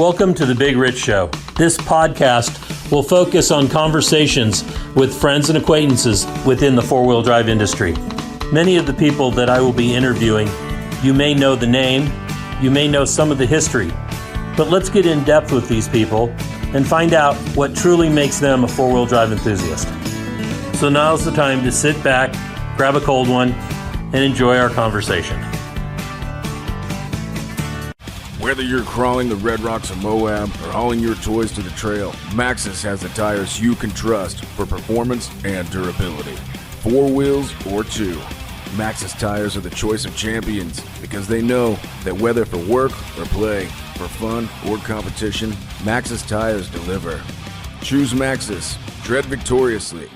Welcome to The Big Rich Show. This podcast will focus on conversations with friends and acquaintances within the four-wheel drive industry. Many of the people that I will be interviewing, you may know the name, you may know some of the history, but let's get in depth with these people and find out what truly makes them a four-wheel drive enthusiast. So now's the time to sit back, grab a cold one, and enjoy our conversation. Whether you're crawling the Red Rocks of Moab or hauling your toys to the trail, Maxxis has the tires you can trust for performance and durability. 4 wheels or 2. Maxxis tires are the choice of champions because they know that whether for work or play, for fun or competition, Maxxis tires deliver. Choose Maxxis. Tread victoriously.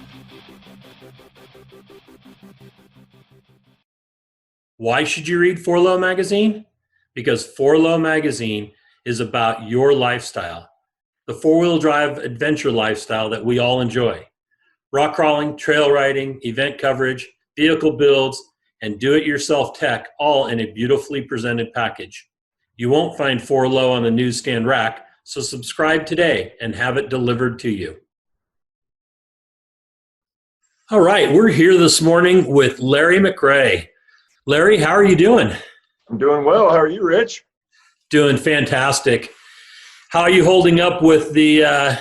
Why should you read 4Low Magazine? Because 4Low Magazine is about your lifestyle, the four-wheel drive adventure lifestyle that we all enjoy. Rock crawling, trail riding, event coverage, vehicle builds, and do-it-yourself tech, all in a beautifully presented package. You won't find 4Low on the newsstand rack, so subscribe today and have it delivered to you. All right, we're here this morning with Larry McRae. Larry, how are you doing? I'm doing well. How are you, Rich? Doing fantastic. How are you holding up with the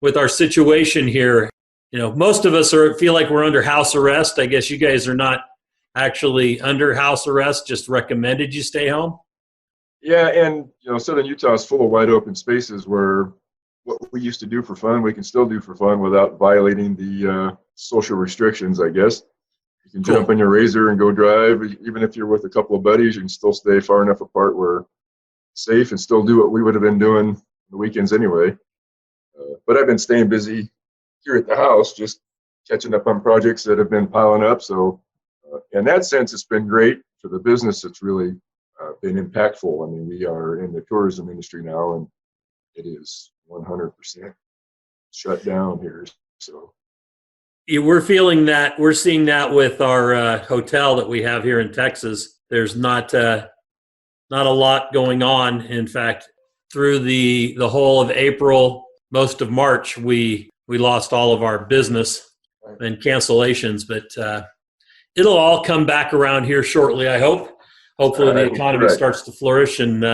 with our situation here? You know, most of us feel like we're under house arrest. I guess you guys are not actually under house arrest, just recommended you stay home. Yeah, and Southern Utah is full of wide open spaces where what we used to do for fun, we can still do for fun without violating the social restrictions, I guess. You can jump in your Razor and go drive. Even if you're with a couple of buddies, you can still stay far enough apart where it's safe and still do what we would have been doing on the weekends anyway. But I've been staying busy here at the house, just catching up on projects that have been piling up. So in that sense, it's been great. For the business, it's really been impactful. I mean, we are in the tourism industry now, and it is 100% shut down here. So. We're feeling that. We're seeing that with our hotel that we have here in Texas. There's not a lot going on. In fact, through the whole of April, most of March, we lost all of our business and cancellations. But it'll all come back around here shortly, I hope. Hopefully the economy starts to flourish and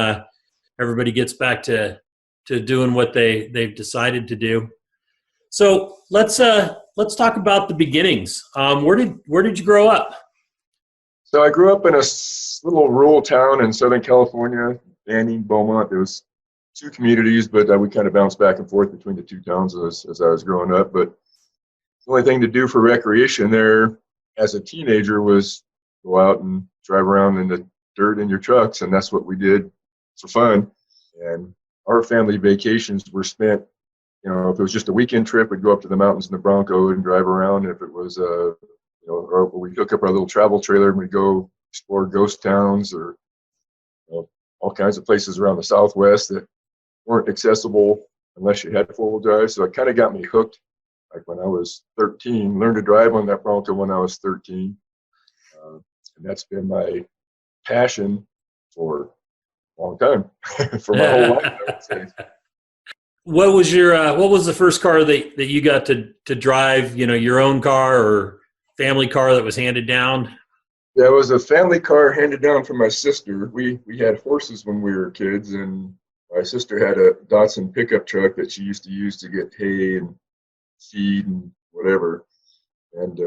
everybody gets back to doing what they've decided to do. So let's talk about the beginnings. Where did you grow up? So I grew up in a little rural town in Southern California, Banning, Beaumont. There was 2 communities, but we kind of bounced back and forth between the 2 towns as I was growing up. But the only thing to do for recreation there as a teenager was go out and drive around in the dirt in your trucks, and that's what we did for fun. And our family vacations were spent, if it was just a weekend trip, we'd go up to the mountains in the Bronco and drive around. If it was, or we'd hook up our little travel trailer and we'd go explore ghost towns or all kinds of places around the Southwest that weren't accessible unless you had 4-wheel drive. So it kind of got me hooked. Like when I was 13, learned to drive on that Bronco when I was 13. And that's been my passion for a long time, for my whole life, I would say. What was the first car that you got to drive, your own car or family car that was handed down? Yeah, it was a family car handed down from my sister. We had horses when we were kids, and my sister had a Datsun pickup truck that she used to use to get hay and feed and whatever. And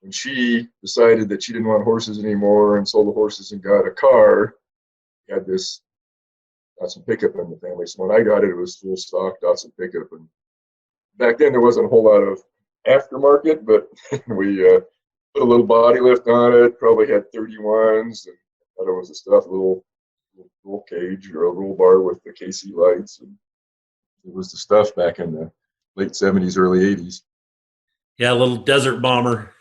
when she decided that she didn't want horses anymore and sold the horses and got a car, we had this Datsun pickup in the family. So when I got it, it was full stock Datsun pickup. And back then there wasn't a whole lot of aftermarket, but we put a little body lift on it, probably had 31s, and thought it was a stuff, little roll cage or a roll bar with the KC lights. And it was the stuff back in the late 70s, early 80s. Yeah, a little desert bomber.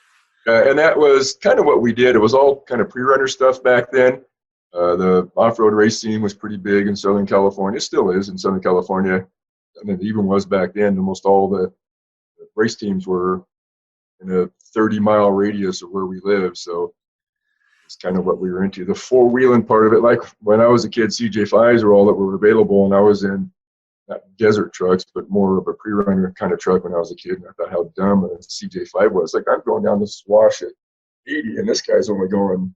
And that was kind of what we did. It was all kind of pre-runner stuff back then. The off-road race scene was pretty big in Southern California. It still is in Southern California. I mean, it even was back then. Almost all the race teams were in a 30-mile radius of where we live. So It's kind of what we were into. The four-wheeling part of it, like when I was a kid, CJ5s were all that were available, and I was in not desert trucks, but more of a pre-runner kind of truck when I was a kid. And I thought how dumb a CJ5 was. Like, I'm going down this swash at 80, and this guy's only going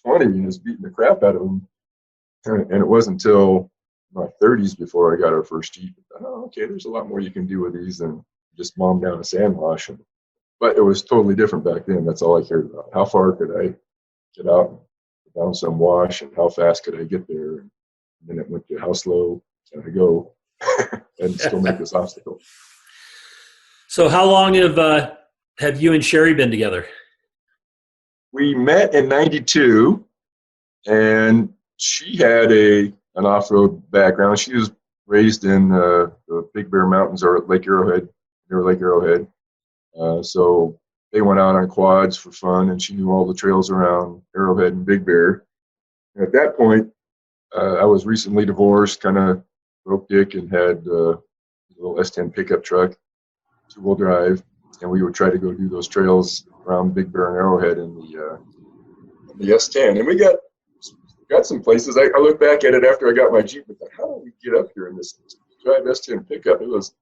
20 and is beating the crap out of him. And it wasn't until my 30s before I got our first Jeep. I thought, oh, okay, there's a lot more you can do with these than just mom down a sand wash. But it was totally different back then. That's all I cared about. How far could I get out down some wash, and how fast could I get there? And then it went to how slow can I go and still make this obstacle. So how long have you and Sherry been together? We met in '92, and she had an off-road background. She was raised in the Big Bear Mountains or Lake Arrowhead, near Lake Arrowhead. So they went out on quads for fun, and she knew all the trails around Arrowhead and Big Bear. And at that point, I was recently divorced, kind of broke dick, and had a little S10 pickup truck, two-wheel drive, and we would try to go do those trails around Big Bear and Arrowhead in the S10. And we got some places. I look back at it after I got my Jeep and thought, how did we get up here in this drive S10 pickup? It was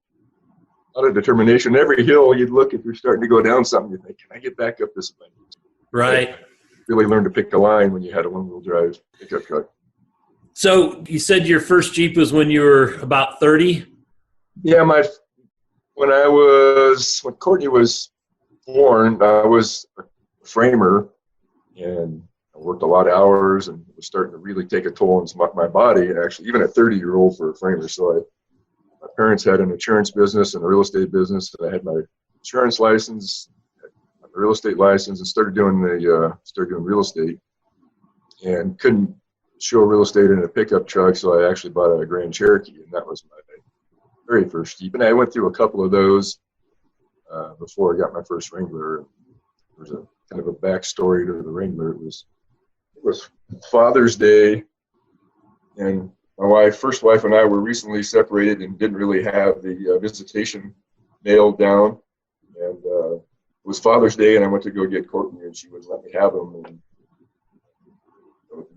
a lot of determination. Every hill you'd look, if you're starting to go down something, you think, can I get back up this way? Right. Really learned to pick the line when you had a one-wheel drive pickup truck. So you said your first Jeep was when you were about 30? Yeah, when Courtney was born, I was a framer, and I worked a lot of hours, and it was starting to really take a toll on my body, actually, even at 30-year-old for a framer. So my parents had an insurance business and a real estate business, and I had my insurance license, my real estate license, and started doing real estate, and couldn't show real estate in a pickup truck, so I actually bought a Grand Cherokee, and that was my very first Jeep. And I went through a couple of those before I got my first Wrangler. There's a kind of a backstory to the Wrangler. It was Father's Day, and my first wife and I were recently separated and didn't really have the visitation nailed down. And it was Father's Day, and I went to go get Courtney, and she wouldn't let me have them. And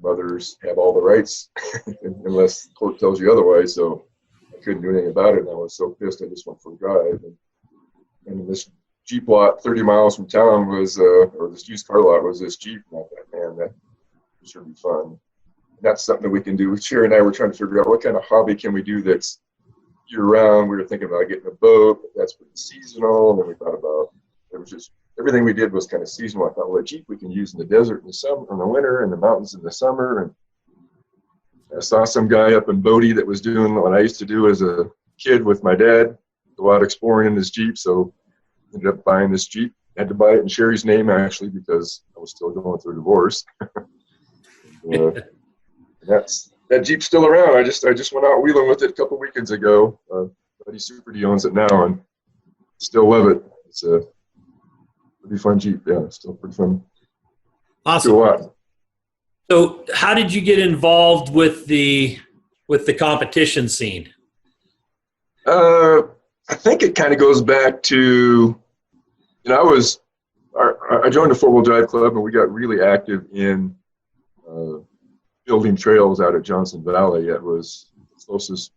mothers have all the rights unless the court tells you otherwise. So I couldn't do anything about it, and I was so pissed I just went for a drive. And this Jeep lot 30 miles from town was, or this used car lot was this Jeep. And I thought, man, that should be fun. And that's something that we can do. Sherry and I were trying to figure out what kind of hobby can we do that's year-round. We were thinking about getting a boat, but that's pretty seasonal. And then we thought about, it was just, everything we did was kind of seasonal. I thought, well, a Jeep we can use in the desert in the summer, in the winter, and the mountains in the summer. And I saw some guy up in Bodie that was doing what I used to do as a kid with my dad, go out exploring in his Jeep. So ended up buying this Jeep. Had to buy it in Sherry's name, actually, because I was still going through a divorce. That Jeep's still around. I just went out wheeling with it a couple weekends ago. Buddy Super D owns it now, and still love it. It's a pretty fun Jeep. Yeah, it's still pretty fun. Awesome. Do a lot. So how did you get involved with the competition scene? I think it kind of goes back to, I joined a four-wheel drive club, and we got really active in building trails out at Johnson Valley. It was the closest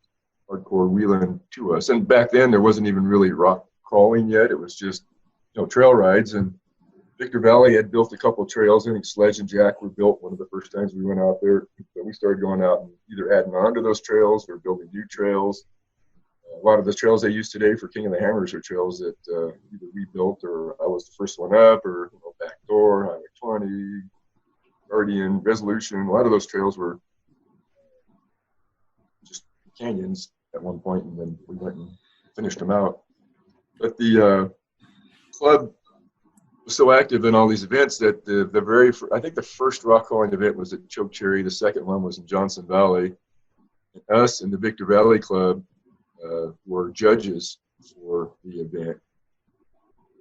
hardcore wheeling to us. And back then, there wasn't even really rock crawling yet. It was just, trail rides. And Victor Valley had built a couple of trails. I think Sledge and Jack were built one of the first times we went out there. But we started going out and either adding on to those trails or building new trails. A lot of the trails they use today for King of the Hammers are trails that either we built or I was the first one up, or Backdoor, Highway 20, Guardian, Resolution. A lot of those trails were just canyons at one point, and then we went and finished them out. But the club was so active in all these events that I think the first rock crawling event was at Choke Cherry. The second one was in Johnson Valley. And us and the Victor Valley Club were judges for the event.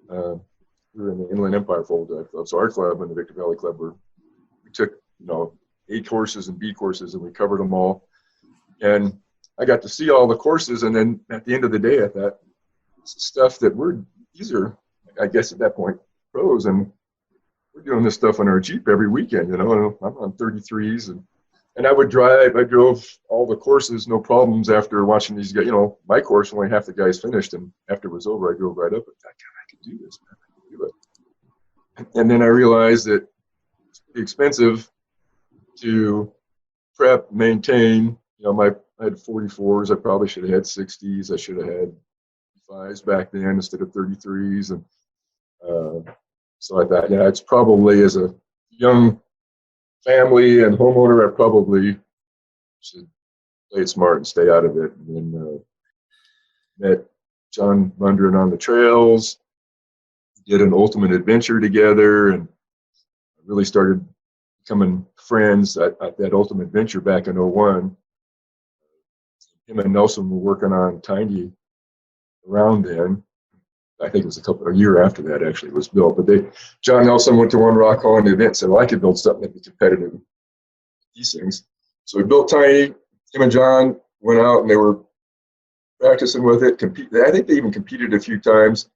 We were in the Inland Empire Four-Wheel Drive Club. So our club and the Victor Valley Club we took, A courses and B courses, and we covered them all. And I got to see all the courses, and then at the end of the day, I thought, stuff that these are, I guess at that point, pros. And we're doing this stuff on our Jeep every weekend, you know, and I'm on 33s and I drove all the courses, no problems after watching these guys, you know, my course, only half the guys finished. And after it was over, I drove right up and thought, God, I could do this, man. I could do it. And then I realized that it's pretty expensive to prep, maintain, you know, I had 44s. I probably should have had 60s. I should have had 5s back then instead of 33s. And so I thought, yeah, it's probably, as a young family and homeowner, I probably should play it smart and stay out of it. And then met John Bondurant on the trails, did an ultimate adventure together, and really started becoming friends at that ultimate adventure back in '01. Him and Nelson were working on Tiny around then. I think it was a year after that actually it was built. But John Nelson went to one rock hauling event and said, well, I could build something that'd be competitive with these things. So we built Tiny. Him and John went out and they were practicing with it. I think they even competed a few times.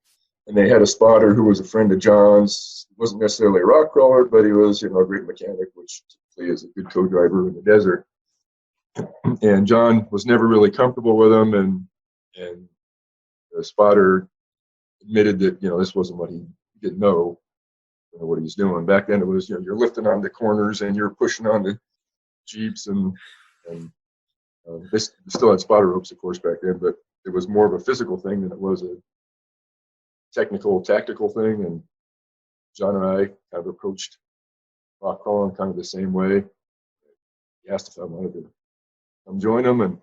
And they had a spotter who was a friend of John's. He wasn't necessarily a rock crawler, but he was, you know, a great mechanic, which typically is a good co-driver in the desert. And John was never really comfortable with him, and the spotter admitted that, you know, this wasn't what he didn't know, you know, what he was doing. Back then it was, you know, you're lifting on the corners and you're pushing on the Jeeps, and they still had spotter ropes, of course, back then, but it was more of a physical thing than it was a technical, tactical thing. And John and I kind of approached rock crawling kind of the same way. He asked if I wanted to come join him, and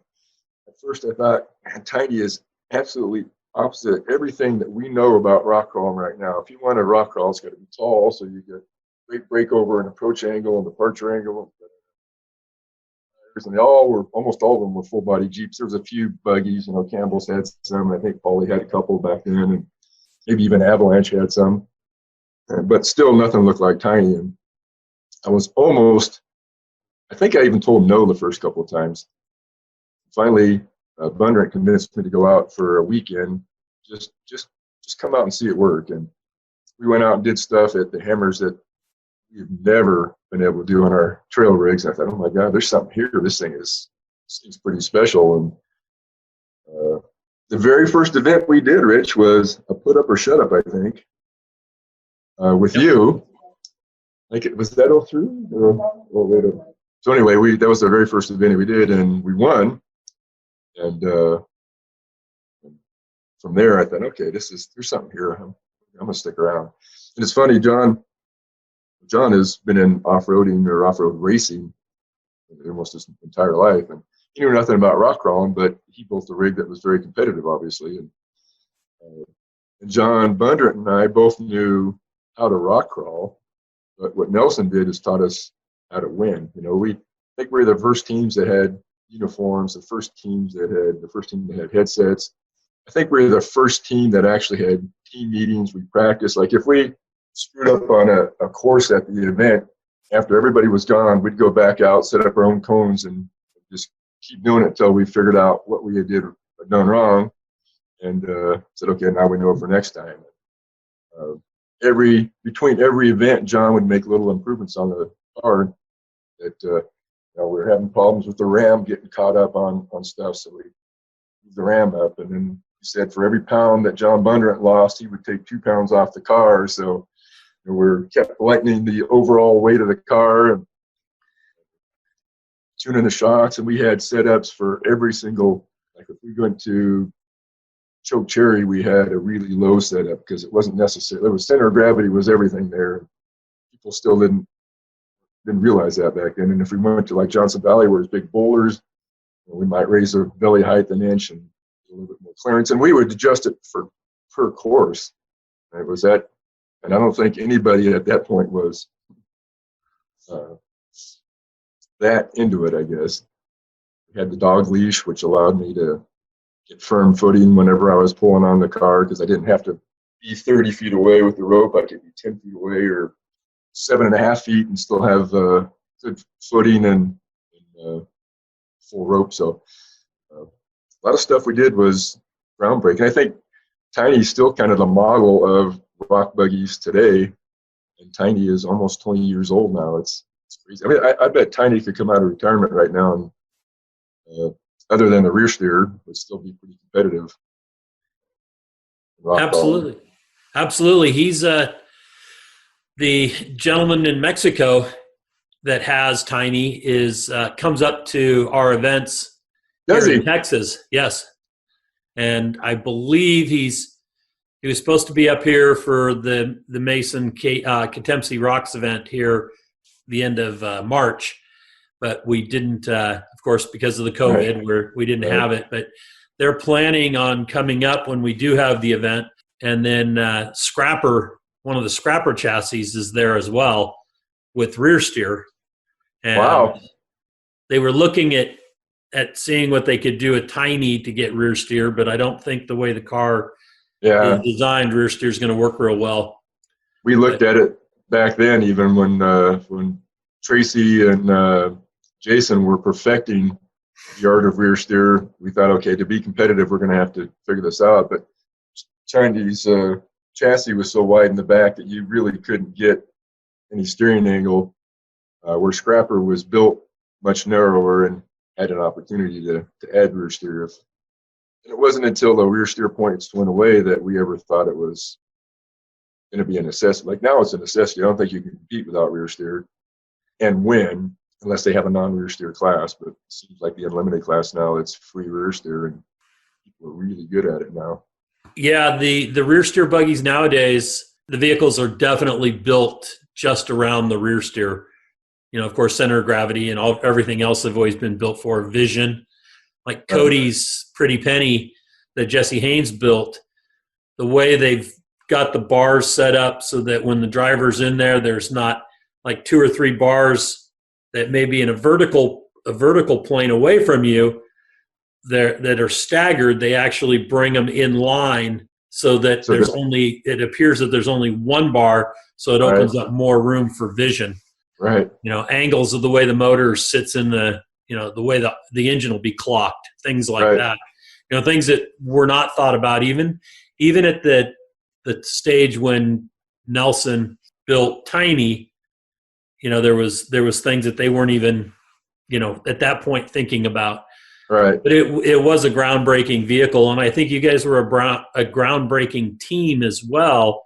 at first I thought, man, Tiny is absolutely opposite everything that we know about rock crawling right now. If you want a rock crawl, it's got to be tall, so you get great breakover and approach angle and departure angle. And they almost all of them were full body Jeeps. There was a few buggies, you know, Campbell's had some. I think Paulie had a couple back then, and maybe even Avalanche had some. But still, nothing looked like Tiny. And I think I even told him no the first couple of times. Finally, Bondurant convinced me to go out for a weekend, just come out and see it work. And we went out and did stuff at the hammers that we've never been able to do on our trail rigs. I thought, oh my God, there's something here. This thing seems pretty special. And the very first event we did, Rich, was a put up or shut up, I think, with you. Like, was that 03? Or later? So anyway, that was the very first event we did, and we won. And from there, I thought, okay, there's something here. I'm gonna stick around. And it's funny, John has been in off-roading or off-road racing almost his entire life, and he knew nothing about rock crawling, but he built a rig that was very competitive, obviously. And John Bondurant and I both knew how to rock crawl, but what Nelson did is taught us how to win. You know, I think we're the first teams that had uniforms, the first team that had headsets. I think we're the first team that actually had team meetings. We practiced. Like, if we screwed up on a course at the event, after everybody was gone, we'd go back out, set up our own cones, and just keep doing it until we figured out what we had done wrong, and said, okay, now we know for next time. Between every event, John would make little improvements on the car. That you know, we were having problems with the ram getting caught up on stuff, so we moved the ram up. And then he said for every pound that John Bondurant lost, he would take 2 pounds off the car. So you know, we're kept lightening the overall weight of the car and tuning the shocks. And we had setups for every single, like if we went to Choke Cherry, we had a really low setup because it wasn't necessary. There was center of gravity was everything there. People still didn't realize that back then. And if we went to like Johnson Valley, where there's big boulders, we might raise the belly height an inch and a little bit more clearance, and we would adjust it per course. And it was that, and I don't think anybody at that point was that into it, I guess. We had the dog leash, which allowed me to get firm footing whenever I was pulling on the car, because I didn't have to be 30 feet away with the rope. I could be 10 feet away or 7.5 feet and still have good footing and full rope. So a lot of stuff we did was groundbreaking. I think Tiny's still kind of the model of rock buggies today. And Tiny is almost 20 years old now. It's crazy. I mean, I bet Tiny could come out of retirement right now and, other than the rear steer, would still be pretty competitive. Absolutely. Absolutely. He's the gentleman in Mexico that has Tiny is comes up to our events Does here he? in Texas. Yes. And I believe he was supposed to be up here for the Mason Katemsi Rocks event here the end of March, but we didn't, of course, because of the COVID, we didn't have it. But they're planning on coming up when we do have the event. And then Scrapper, one of the Scrapper chassis is there as well with rear steer. And wow. They were looking at seeing what they could do at Tiny to get rear steer, but I don't think the way the car is designed, rear steer is going to work real well. We looked at it back then, even when Tracy and Jason were perfecting the art of rear steer. We thought, okay, to be competitive, we're going to have to figure this out. But Chinese chassis was so wide in the back that you really couldn't get any steering angle, where Scrapper was built much narrower and had an opportunity to add rear steer. And it wasn't until the rear steer points went away that we ever thought it was going to be a necessity. Like now it's a necessity. I don't think you can compete without rear steer and win unless they have a non-rear steer class. But it seems like the unlimited class now, it's free rear steer, and people are really good at it now. Yeah, the rear steer buggies nowadays, the vehicles are definitely built just around the rear steer. You know, of course, center of gravity and everything else have always been built for vision. Like Cody's Pretty Penny that Jesse Haynes built, the way they've got the bars set up so that when the driver's in there, there's not like 2 or 3 bars that may be in a vertical plane away from you that are staggered. They actually bring them in line so that it appears that there's only one bar, so it opens up more room for vision. Right. You know, angles of the way the motor sits in the way the engine will be clocked, things like that. You know, things that were not thought about even at the stage when Nelson built Tiny. You know, there was things that they weren't even, you know, at that point thinking about. Right. But it was a groundbreaking vehicle, and I think you guys were a groundbreaking team as well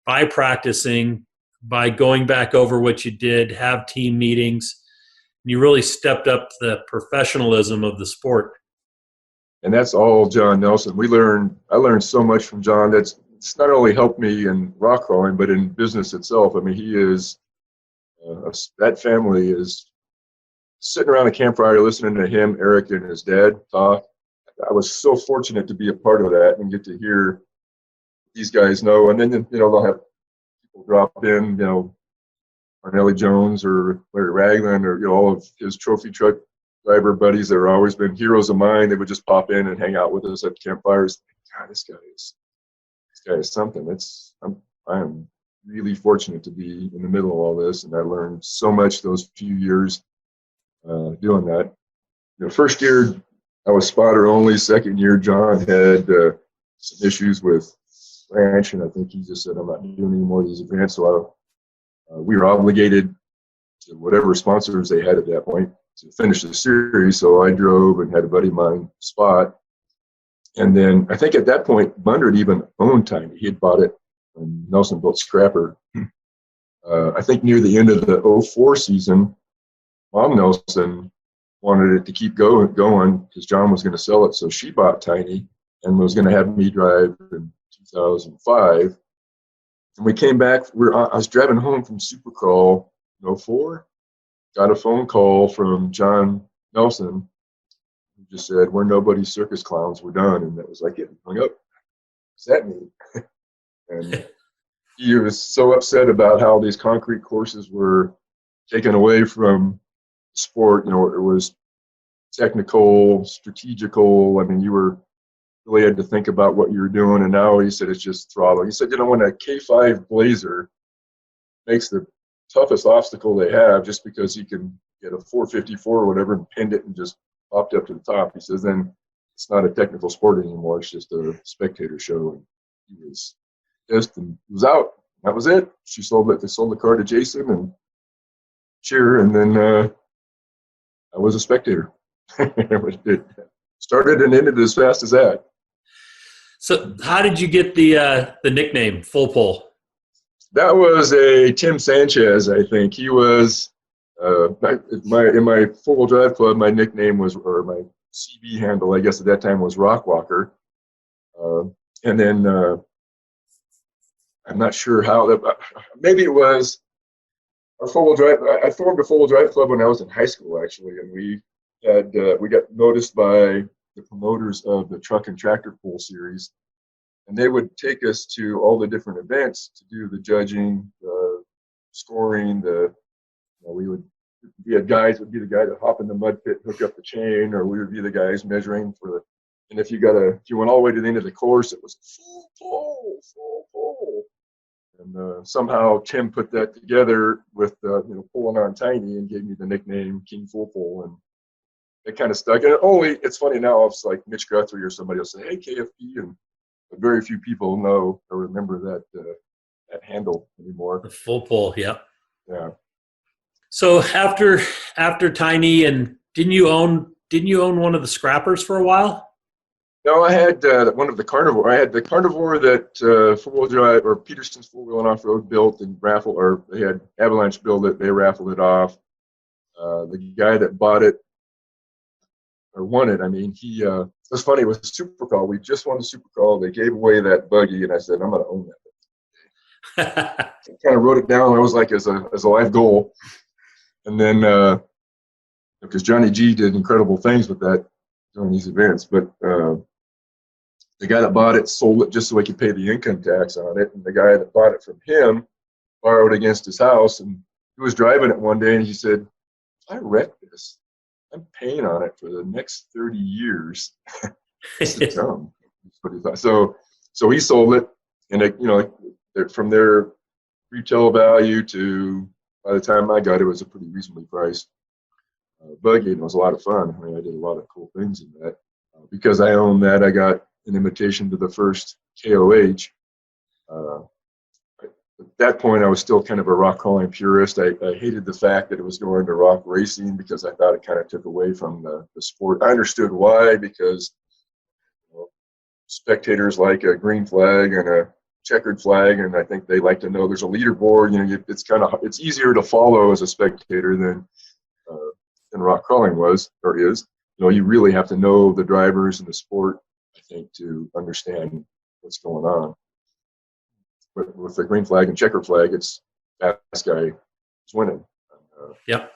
by practicing, by going back over what you did, have team meetings. You really stepped up the professionalism of the sport. And that's all John Nelson. I learned so much from John. It's not only helped me in rock crawling, but in business itself. I mean, he is, that family is sitting around a campfire listening to him, Eric, and his dad talk. I was so fortunate to be a part of that and get to hear these guys know. And then, you know, they'll have people drop in, you know, Arnelli Jones or Larry Ragland or, you know, all of his trophy truck driver buddies that have always been heroes of mine. They would just pop in and hang out with us at campfires. God, this guy is something. I am really fortunate to be in the middle of all this, and I learned so much those few years doing that. The first year I was spotter only. Second year John had some issues with ranch, and I think he just said, I'm not doing any more of these events. So we were obligated to whatever sponsors they had at that point to finish the series. So I drove and had a buddy of mine spot. And then I think at that point, Bondurant even owned Tiny. He had bought it when Nelson built Scrapper. I think near the end of the 2004 season, Mom Nelson wanted it to keep going because John was going to sell it. So she bought Tiny and was going to have me drive in 2005. And we came back. I was driving home from Supercrawl in 2004. Got a phone call from John Nelson, who just said, "We're nobody's circus clowns. We're done." And that was like getting hung up. What's that mean? And he was so upset about how these concrete courses were taken away from sport. You know, it was technical, strategical. I mean, you really had to think about what you were doing. And now he said it's just throttle. He said, you know, when a K5 Blazer makes the toughest obstacle they have just because he can get a 454 or whatever and pinned it and just popped up to the top, he says, then it's not a technical sport anymore. It's just a spectator show. And he was out that was it. She sold it. They sold the car to Jason and cheer, and then I was a spectator. It started and ended as fast as that. So how did you get the nickname Full Pull? That was a Tim Sanchez, I think. He was in my four-wheel drive club. My nickname was, or my CB handle, I guess at that time, was Rockwalker. And then I'm not sure how that. Maybe it was our four-wheel drive. I formed a four-wheel drive club when I was in high school, actually, and we got noticed by the promoters of the Truck and Tractor Pull series. And they would take us to all the different events to do the judging, the scoring, we had guys would be the guy that hop in the mud pit, hook up the chain, or we would be the guys measuring and if you went all the way to the end of the course, it was full pull. And somehow Tim put that together with, pulling on tiny and gave me the nickname King Full Pull. And it kind of stuck. And it's funny now, it's like Mitch Guthrie or somebody will say, hey, KFP, but very few people know or remember that handle anymore. The Full Pull, yeah. Yeah. So after Tiny, and didn't you own one of the scrappers for a while? No, I had one of the Carnivore. I had the Carnivore that four-wheel drive or Peterson's four-wheel and off-road built and they had Avalanche build it. They raffled it off. The guy that bought it or won it, it was funny. It was a Supercall. We just won the Supercall. They gave away that buggy, and I said, I'm going to own that. I kind of wrote it down. I was like, as a life goal. And then, because Johnny G did incredible things with that during these events, but the guy that bought it sold it just so he could pay the income tax on it. And the guy that bought it from him borrowed against his house. And he was driving it one day, and he said, if I wreck this, I'm paying on it for the next 30 years. This is dumb. That's what he thought. So he sold it, and from their retail value to, by the time I got it, it was a pretty reasonably priced buggy, and it was a lot of fun. I did a lot of cool things in that. Because I owned that, I got an invitation to the first KOH. At that point, I was still kind of a rock crawling purist. I hated the fact that it was going to rock racing because I thought it kind of took away from the sport. I understood why, because spectators like a green flag and a checkered flag, and I think they like to know there's a leaderboard. It's easier to follow as a spectator than rock crawling was or is. You really have to know the drivers and the sport, I think, to understand what's going on. But with the green flag and checker flag, it's fast guy is winning. Yep.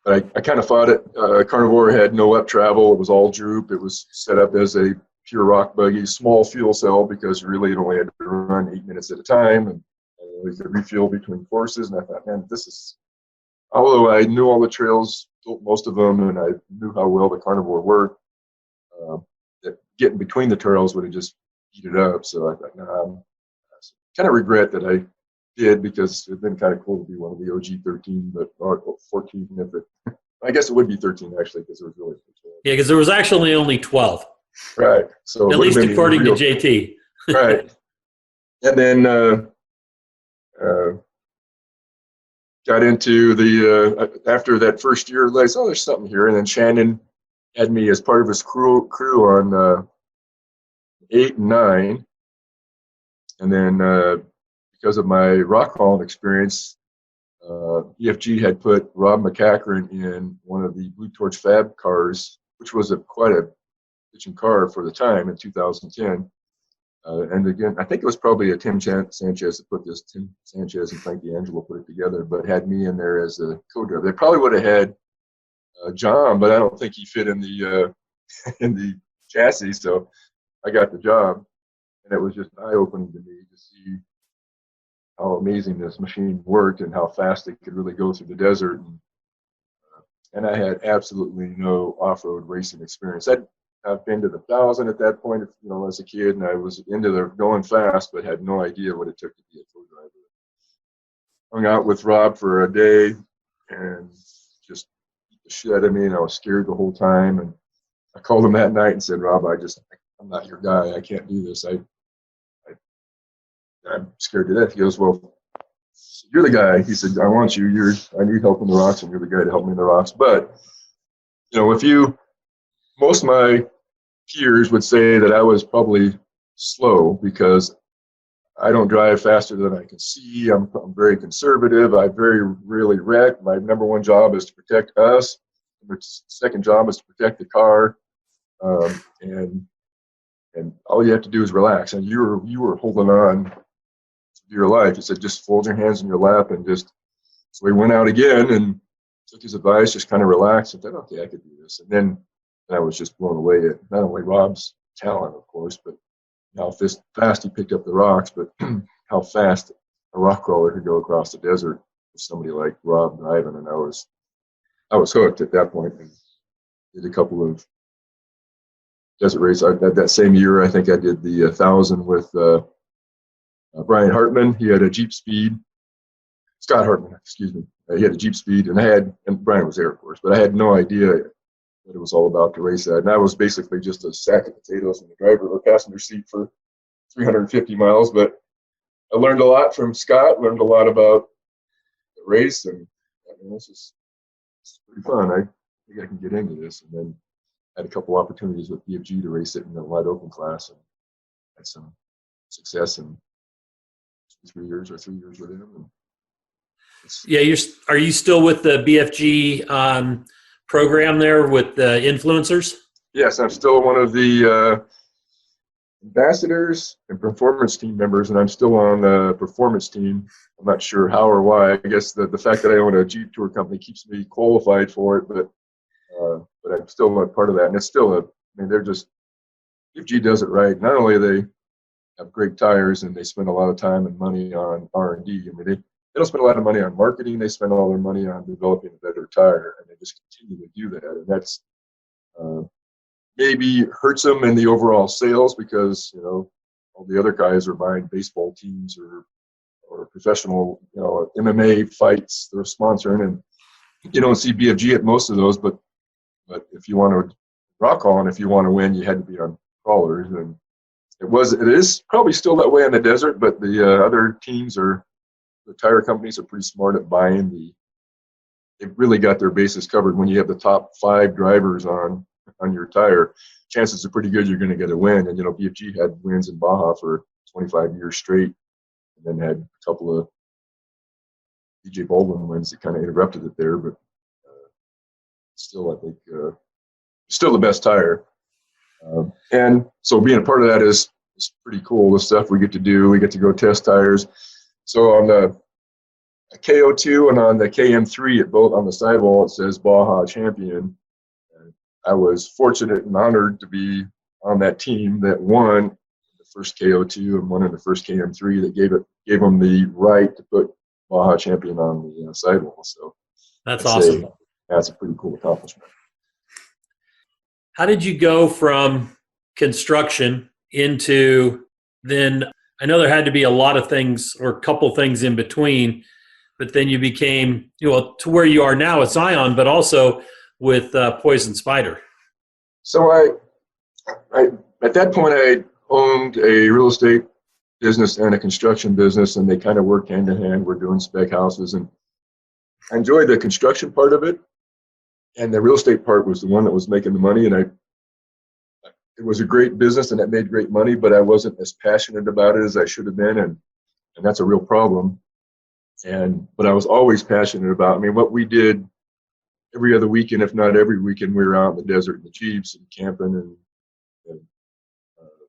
But I kind of thought it. Carnivore had no up travel. It was all droop. It was set up as a pure rock buggy, small fuel cell, because really it only had to run 8 minutes at a time, and we could refuel between courses. And I thought, man, although I knew all the trails, most of them, and I knew how well the Carnivore worked, that getting between the trails would have just beat it up. So I thought, I kind of regret that I did, because it'd been kind of cool to be one of the OG 13, or 14. I guess it would be 13 actually, because there was really 14. Yeah, because there was actually only 12. Right. So at least according to JT. Right. And then got into after that first year, like, there's something here. And then Shannon had me as part of his crew on 8 and 9. And then because of my rock hauling experience, EFG had put Rob McCachran in one of the Blue Torch Fab cars, which was quite a pitching car for the time in 2010. And again, I think it was probably a Tim Sanchez that put this. Tim Sanchez and Frank D'Angelo put it together, but had me in there as a co-driver. They probably would have had John, but I don't think he fit in the in the chassis. So I got the job, and it was just eye-opening to me to see how amazing this machine worked and how fast it could really go through the desert. And I had absolutely no off-road racing experience. I've been to the 1,000 at that point, as a kid, and I was into the going fast, but had no idea what it took to be a co-driver. Hung out with Rob for a day and just beat the shit out of me, and I was scared the whole time. And I called him that night and said, Rob, I'm not your guy. I can't do this. I'm scared to death. He goes, well, you're the guy. He said, I want you. I need help in the rocks, and you're the guy to help me in the rocks. But, most of my peers would say that I was probably slow because I don't drive faster than I can see. I'm very conservative. I very rarely wreck. My number one job is to protect us. My second job is to protect the car. And all you have to do is relax. And you were holding on to your life. He said, just fold your hands in your lap and just. So we went out again and took his advice, just kind of relaxed and said, okay, I could do this. And then I was just blown away at not only Rob's talent, of course, but how fast he picked up the rocks, but how fast a rock crawler could go across the desert with somebody like Rob driving. And I was hooked at that point and did a couple of desert races. That same year, I think I did the 1,000 with Brian Hartman. He had a Jeep Speed. Scott Hartman, excuse me. He had a Jeep Speed, and Brian was there, of course, but I had no idea what it was all about to race that. And I was basically just a sack of potatoes in the driver or passenger seat for 350 miles. But I learned a lot from Scott, learned a lot about the race, and it's pretty fun. I think I can get into this. And then had a couple opportunities with BFG to race it in the wide open class and had some success in 3 years with him. And yeah, are you still with the BFG program there with the influencers? Yes, I'm still one of the ambassadors and performance team members, and I'm still on the performance team. I'm not sure how or why. I guess the fact that I own a Jeep Tour company keeps me qualified for it, but I'm still a part of that. And it's still BFG does it right. Not only do they have great tires and they spend a lot of time and money on R&D. I mean, they don't spend a lot of money on marketing. They spend all their money on developing a better tire, and they just continue to do that. And that's maybe hurts them in the overall sales because, all the other guys are buying baseball teams or professional, MMA fights they're sponsoring, and you don't see BFG at most of those. But if you want to rock on, if you want to win, you had to be on crawlers, and it is probably still that way in the desert. But the other teams the tire companies are pretty smart at buying they've really got their bases covered. When you have the top 5 drivers on your tire, chances are pretty good you're going to get a win. And, BFG had wins in Baja for 25 years straight, and then had a couple of DJ Baldwin wins that kind of interrupted it there. But still, I think, still the best tire. And so being a part of that is pretty cool. The stuff we get to do, we get to go test tires. So on the KO2 and on the KM3 on the sidewall, it says Baja Champion. And I was fortunate and honored to be on that team that won the first KO2 and won in the first KM3 that gave them the right to put Baja Champion on the sidewall. So that's awesome. That's a pretty cool accomplishment. How did you go from construction into then? I know there had to be a lot of things or a couple things in between, but then you became, to where you are now at Zion, but also with Poison Spyder. So I at that point, I owned a real estate business and a construction business, and they kind of worked hand in hand. We're doing spec houses, and I enjoyed the construction part of it, and the real estate part was the one that was making the money. And it was a great business and it made great money, but I wasn't as passionate about it as I should have been. And that's a real problem. But I was always passionate about, what we did every other weekend, if not every weekend, we were out in the desert in the Jeeps and camping and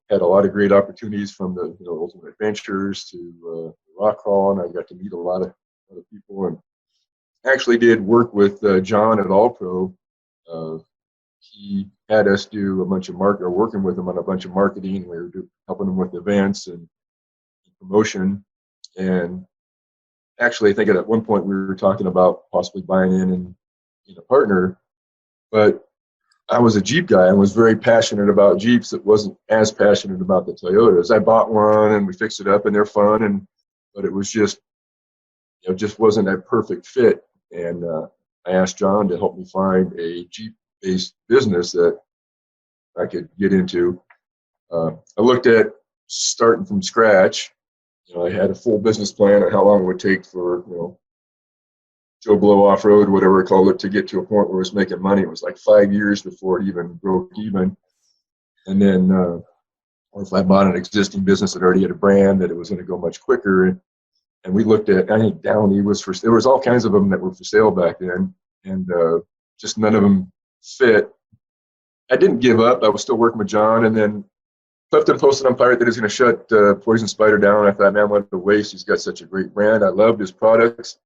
had a lot of great opportunities from the, Ultimate Adventures to rock crawling. I got to meet a lot of other people and actually did work with John at All Pro. He had us do a bunch of working with him on a bunch of marketing. We were helping him with events and promotion. And actually, I think at one point we were talking about possibly buying in and being a partner. But I was a Jeep guy and was very passionate about Jeeps. That wasn't as passionate about the Toyotas. I bought one and we fixed it up and they're fun. But it was just wasn't a perfect fit. And I asked John to help me find a Jeep-based business that I could get into. I looked at starting from scratch, I had a full business plan on how long it would take for, Joe Blow off-road, whatever I called it, to get to a point where it was making money. It was like 5 years before it even broke even. And then, or if I bought an existing business that already had a brand, that it was going to go much quicker. And we looked at, I think Downey was there was all kinds of them that were for sale back then, and just none of them fit. I didn't give up. I was still working with John, and then Clifton posted on Pirate that he's going to shut Poison Spyder down. I thought, man, what a waste. He's got such a great brand. I loved his products.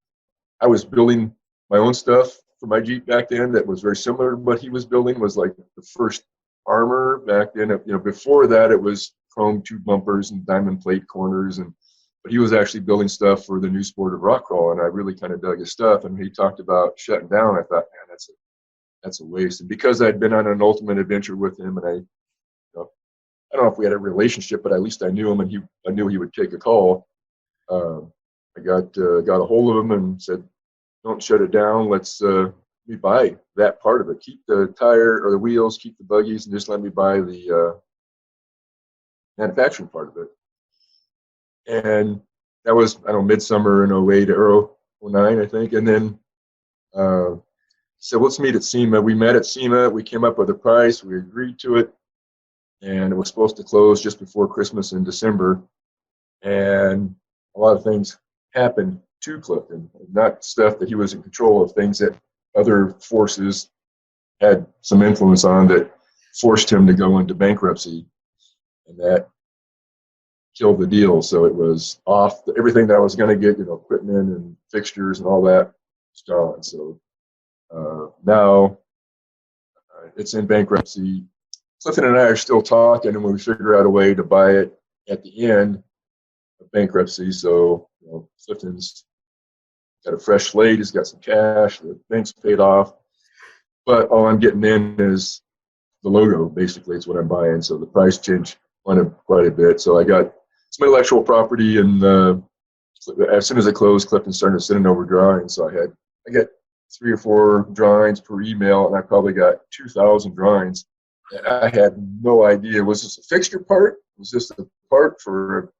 I was building my own stuff for my Jeep back then that was very similar to what he was building. Was like the first armor back then. Before that, it was chrome tube bumpers and diamond plate corners, but he was actually building stuff for the new sport of rock crawl, and I really kind of dug his stuff. And he talked about shutting down. I thought, man, that's a waste. And because I'd been on an ultimate adventure with him, and I don't know if we had a relationship, but at least I knew him, and I knew he would take a call. I got a hold of him and said, "Don't shut it down. Let's me buy that part of it. Keep the tire or the wheels, keep the buggies, and just let me buy the manufacturing part of it." And that was, I don't know, midsummer in 08 or 09, I think. And then said, let's meet at SEMA. We met at SEMA. We came up with a price. We agreed to it. And it was supposed to close just before Christmas in December. And a lot of things happened to Clifton, not stuff that he was in control of, things that other forces had some influence on that forced him to go into bankruptcy. And that killed the deal. So it was off. Everything that I was going to get, equipment and fixtures and all that was gone. So now it's in bankruptcy. Clifton and I are still talking, and we figure out a way to buy it at the end of bankruptcy. So Clifton's got a fresh slate. He's got some cash. The bank's paid off. But all I'm getting in is the logo, basically. It's what I'm buying. So the price changed quite a bit. So I got some intellectual property, and as soon as I closed, Clifton started sending over drawings. So I got 3 or 4 drawings per email, and I probably got 2,000 drawings. And I had no idea. Was this a fixture part? Was this a part for?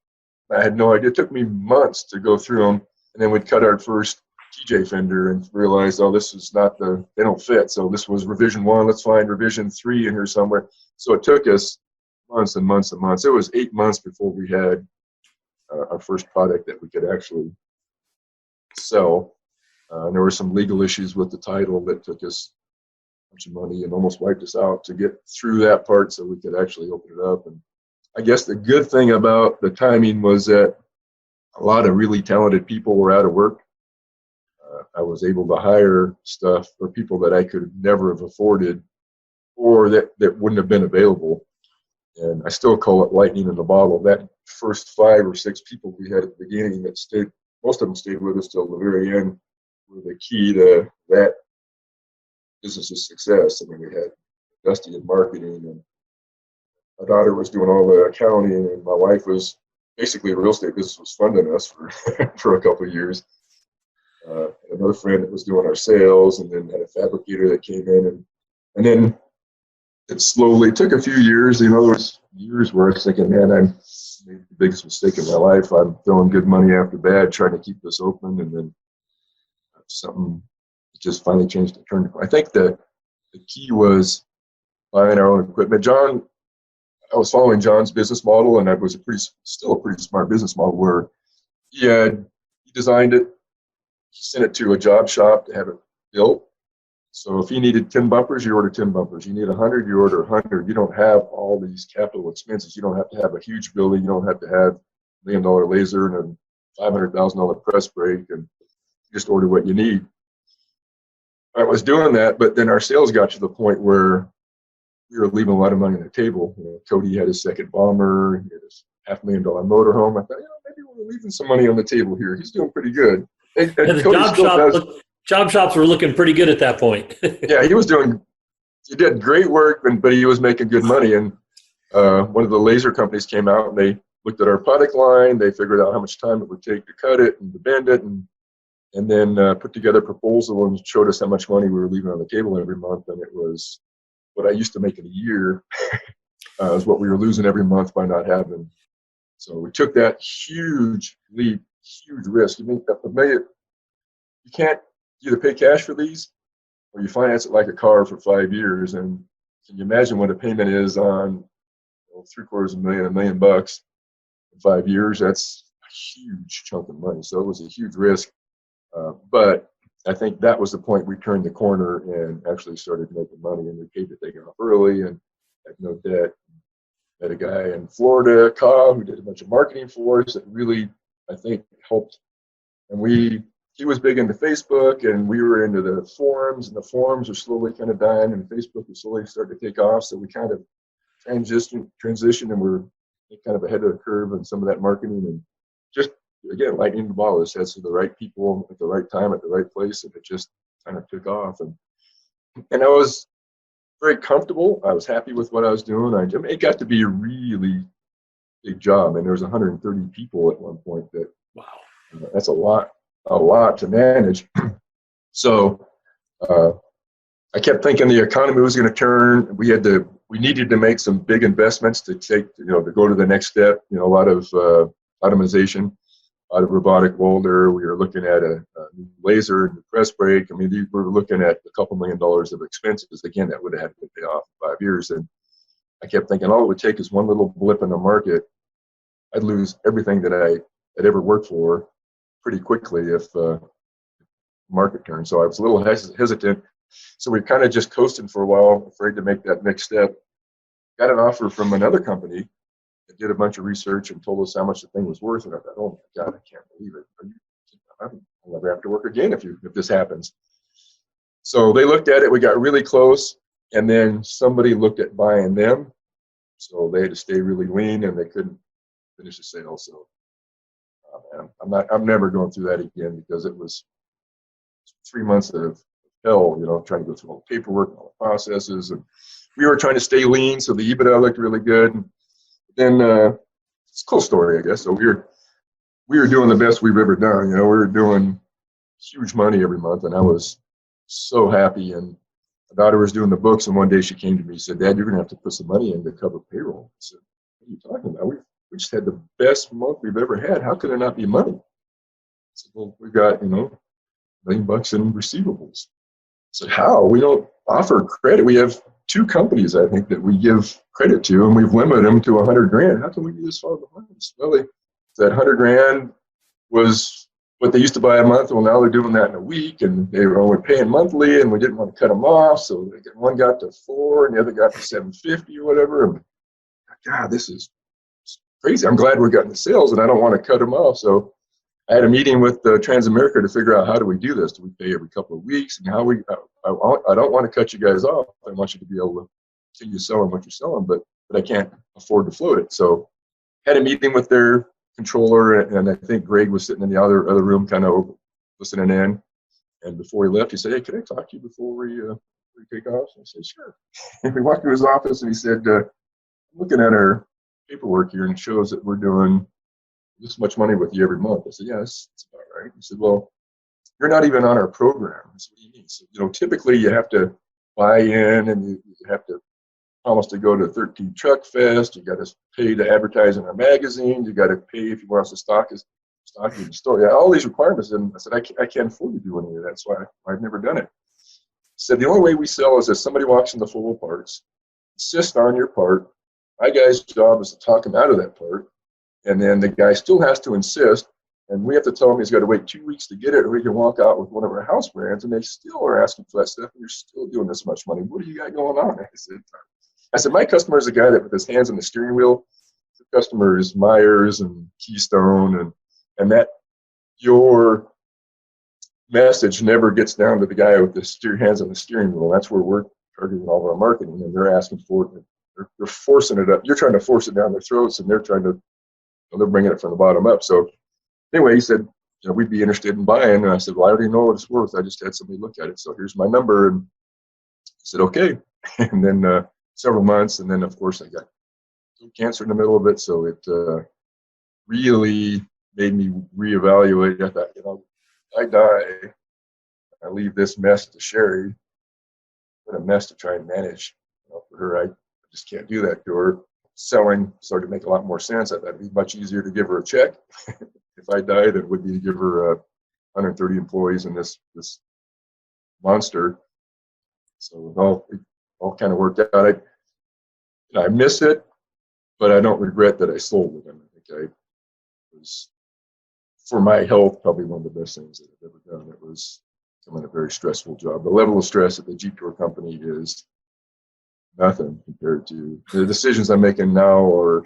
I had no idea. It took me months to go through them, and then we'd cut our first TJ fender and realized, oh, this is not they don't fit. So this was revision 1. Let's find revision 3 in here somewhere. So it took us months and months and months. It was 8 months before we had our first product that we could actually sell. And there were some legal issues with the title that took us a bunch of money and almost wiped us out to get through that part so we could actually open it up. And I guess the good thing about the timing was that a lot of really talented people were out of work. I was able to hire stuff for people that I could never have afforded or that wouldn't have been available. And I still call it lightning in the bottle. That first 5 or 6 people we had at the beginning that stayed, most of them stayed with us till the very end, were the key to that business's success. I mean, we had Dusty in marketing, and my daughter was doing all the accounting, and my wife was basically a real estate business was funding us for for a couple of years. Another friend that was doing our sales, and then had a fabricator that came in, and then it slowly took a few years. There was years where I was thinking, man, I made the biggest mistake in my life. I'm throwing good money after bad, trying to keep this open, and then something just finally changed the turn. I think the key was buying our own equipment. I was following John's business model, and it was still a pretty smart business model where he designed it, he sent it to a job shop to have it built. So if you needed 10 bumpers, you order 10 bumpers. You need 100, you order 100. You don't have all these capital expenses. You don't have to have a huge building. You don't have to have $1 million laser and a $500,000 press brake, and you just order what you need. I was doing that, but then our sales got to the point where we were leaving a lot of money on the table. Cody had his second bomber, he had his $500,000 motorhome. I thought, maybe we're leaving some money on the table here. He's doing pretty good. And the job shops were looking pretty good at that point. Yeah, he did great work, but he was making good money. And one of the laser companies came out, and they looked at our product line. They figured out how much time it would take to cut it and to bend it, and then put together a proposal and showed us how much money we were leaving on the table every month. And it was what I used to make in a year is what we were losing every month by not having So we took that huge leap, huge risk. You can't either pay cash for these or you finance it like a car for 5 years. And can you imagine what a payment is on $750,000, $1 million in 5 years? That's a huge chunk of money. So it was a huge risk. But I think that was the point we turned the corner and actually started making money, and we paid the thing off early and had no debt. Met a guy in Florida, Kyle, who did a bunch of marketing for us that really, I think, helped. And he was big into Facebook, and we were into the forums, and the forums are slowly kind of dying, and Facebook was slowly starting to take off. So we kind of transitioned, and we're kind of ahead of the curve on some of that marketing, and just, again, lightning the ball. This has the right people at the right time at the right place, and it just kind of took off. And I was very comfortable. I was happy with what I was doing. I mean, it got to be a really big job, and there was 130 people at one point. Wow, that's a lot to manage. So I kept thinking the economy was going to turn. We needed to make some big investments to go to the next step. A lot of automation, a lot of robotic welder. We were looking at a new laser and press brake. I mean, we were looking at a couple $1 million of expenses. Again, that would have had to pay off in 5 years. And I kept thinking, all it would take is one little blip in the market. I'd lose everything that I had ever worked for pretty quickly if market turned. So I was a little hesitant. So we kind of just coasted for a while, afraid to make that next step. Got an offer from another company that did a bunch of research and told us how much the thing was worth. And I thought, oh my God, I can't believe it. I'll never have to work again if this happens. So they looked at it. We got really close. And then somebody looked at buying them. So they had to stay really lean, and they couldn't finish the sale. So I'm never going through that again, because it was 3 months of hell, trying to go through all the paperwork and all the processes. And we were trying to stay lean, so the EBITDA looked really good. And then it's a cool story, I guess. So we were doing the best we've ever done. We were doing huge money every month, and I was so happy. And my daughter was doing the books, and one day she came to me and said, "Dad, you're going to have to put some money in to cover payroll." I said, "What are you talking about? We just had the best month we've ever had. How could there not be money?" I said, "Well, we've got, $1 million in receivables." I said, "How? We don't offer credit. We have 2 companies, I think, that we give credit to, and we've limited them to $100,000. How can we be this far behind?" Well, that $100,000 was what they used to buy a month. Well, now they're doing that in a week, and they were only paying monthly, and we didn't want to cut them off. So one got to 4, and the other got to 750 or whatever. And God, this is crazy. I'm glad we're getting the sales, and I don't want to cut them off. So I had a meeting with Transamerica to figure out, how do we do this? Do we pay every couple of weeks? And I don't want to cut you guys off. I want you to be able to continue selling what you're selling, but I can't afford to float it. So had a meeting with their controller, and I think Greg was sitting in the other room kind of listening in. And before he left, he said, "Hey, can I talk to you before we take off?" And I said, "Sure." And we walked to his office, and he said, "I'm looking at our paperwork here, and it shows that we're doing this much money with you every month." I said, "Yeah, that's about right." He said, "Well, you're not even on our program." I said, "What do you mean?" So, typically you have to buy in, and you have to promise to go to 13 Truck Fest. You got to pay to advertise in our magazine. You got to pay if you want us to stock in the store. Yeah, all these requirements. And I said, I can't afford to do any of that. So I've never done it. He said, "The only way we sell is if somebody walks into Full Parts, insist on your part. My guy's job is to talk him out of that part. And then the guy still has to insist. And we have to tell him he's got to wait 2 weeks to get it, or he can walk out with one of our house brands, and they still are asking for that stuff, and you're still doing this much money. What do you got going on?" I said, "My customer is a guy that with his hands on the steering wheel. The customer is Myers and Keystone, and that your message never gets down to the guy with the hands on the steering wheel. That's where we're targeting all of our marketing, and they're asking for it. They're forcing it up. You're trying to force it down their throats, and they're bringing it from the bottom up." So anyway, he said, "We'd be interested in buying." And I said, "Well, I already know what it's worth. I just had somebody look at it. So here's my number." And he said, "Okay." And then several months, and then of course I got cancer in the middle of it, so it really made me reevaluate. I thought, I die, I leave this mess to Sherry. What a mess to try and manage. For her, I just can't do that to her. selling started to make a lot more sense. I thought it'd be much easier to give her a check if I died than it would be to give her 130 employees in this monster. So it all kind of worked out. I miss it, but I don't regret that I sold it. I think it was, for my health, probably one of the best things that I've ever done. It was a very stressful job. The level of stress at the Jeep Tour company is nothing compared to the decisions I'm making now are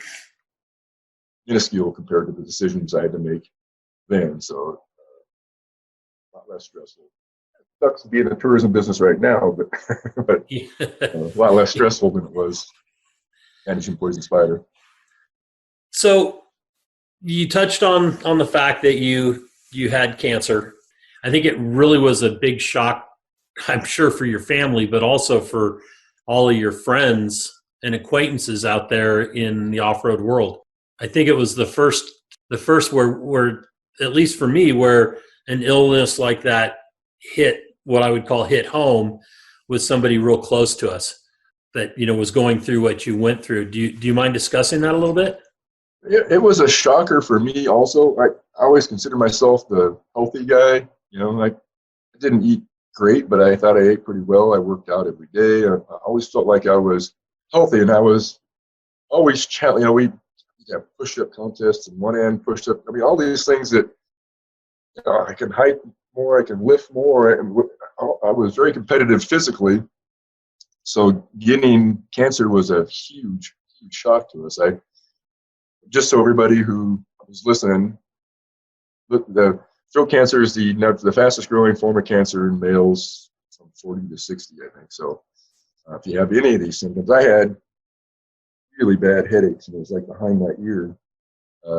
minuscule compared to the decisions I had to make then. So a lot less stressful. It sucks to be in the tourism business right now, but a lot less stressful than it was managing Poison Spyder. So you touched on the fact that you had cancer. I think it really was a big shock, I'm sure, for your family, but also for all of your friends and acquaintances out there in the off-road world. I think it was the first where, at least for me, where an illness like that hit what I would call hit home with somebody real close to us that, was going through what you went through. Do you mind discussing that a little bit? It was a shocker for me also. I always consider myself the healthy guy. I didn't eat great, but I thought I ate pretty well. I worked out every day. I always felt like I was healthy, and I was always challenged. We have push-up contests and one end push-up. I mean, all these things that I can hike more, I can lift more. And I was very competitive physically. So getting cancer was a huge, huge shock to us. Just so everybody who was listening, the throat cancer is the fastest growing form of cancer in males from 40 to 60, I think. So if you have any of these symptoms, I had really bad headaches, and it was like behind my ear.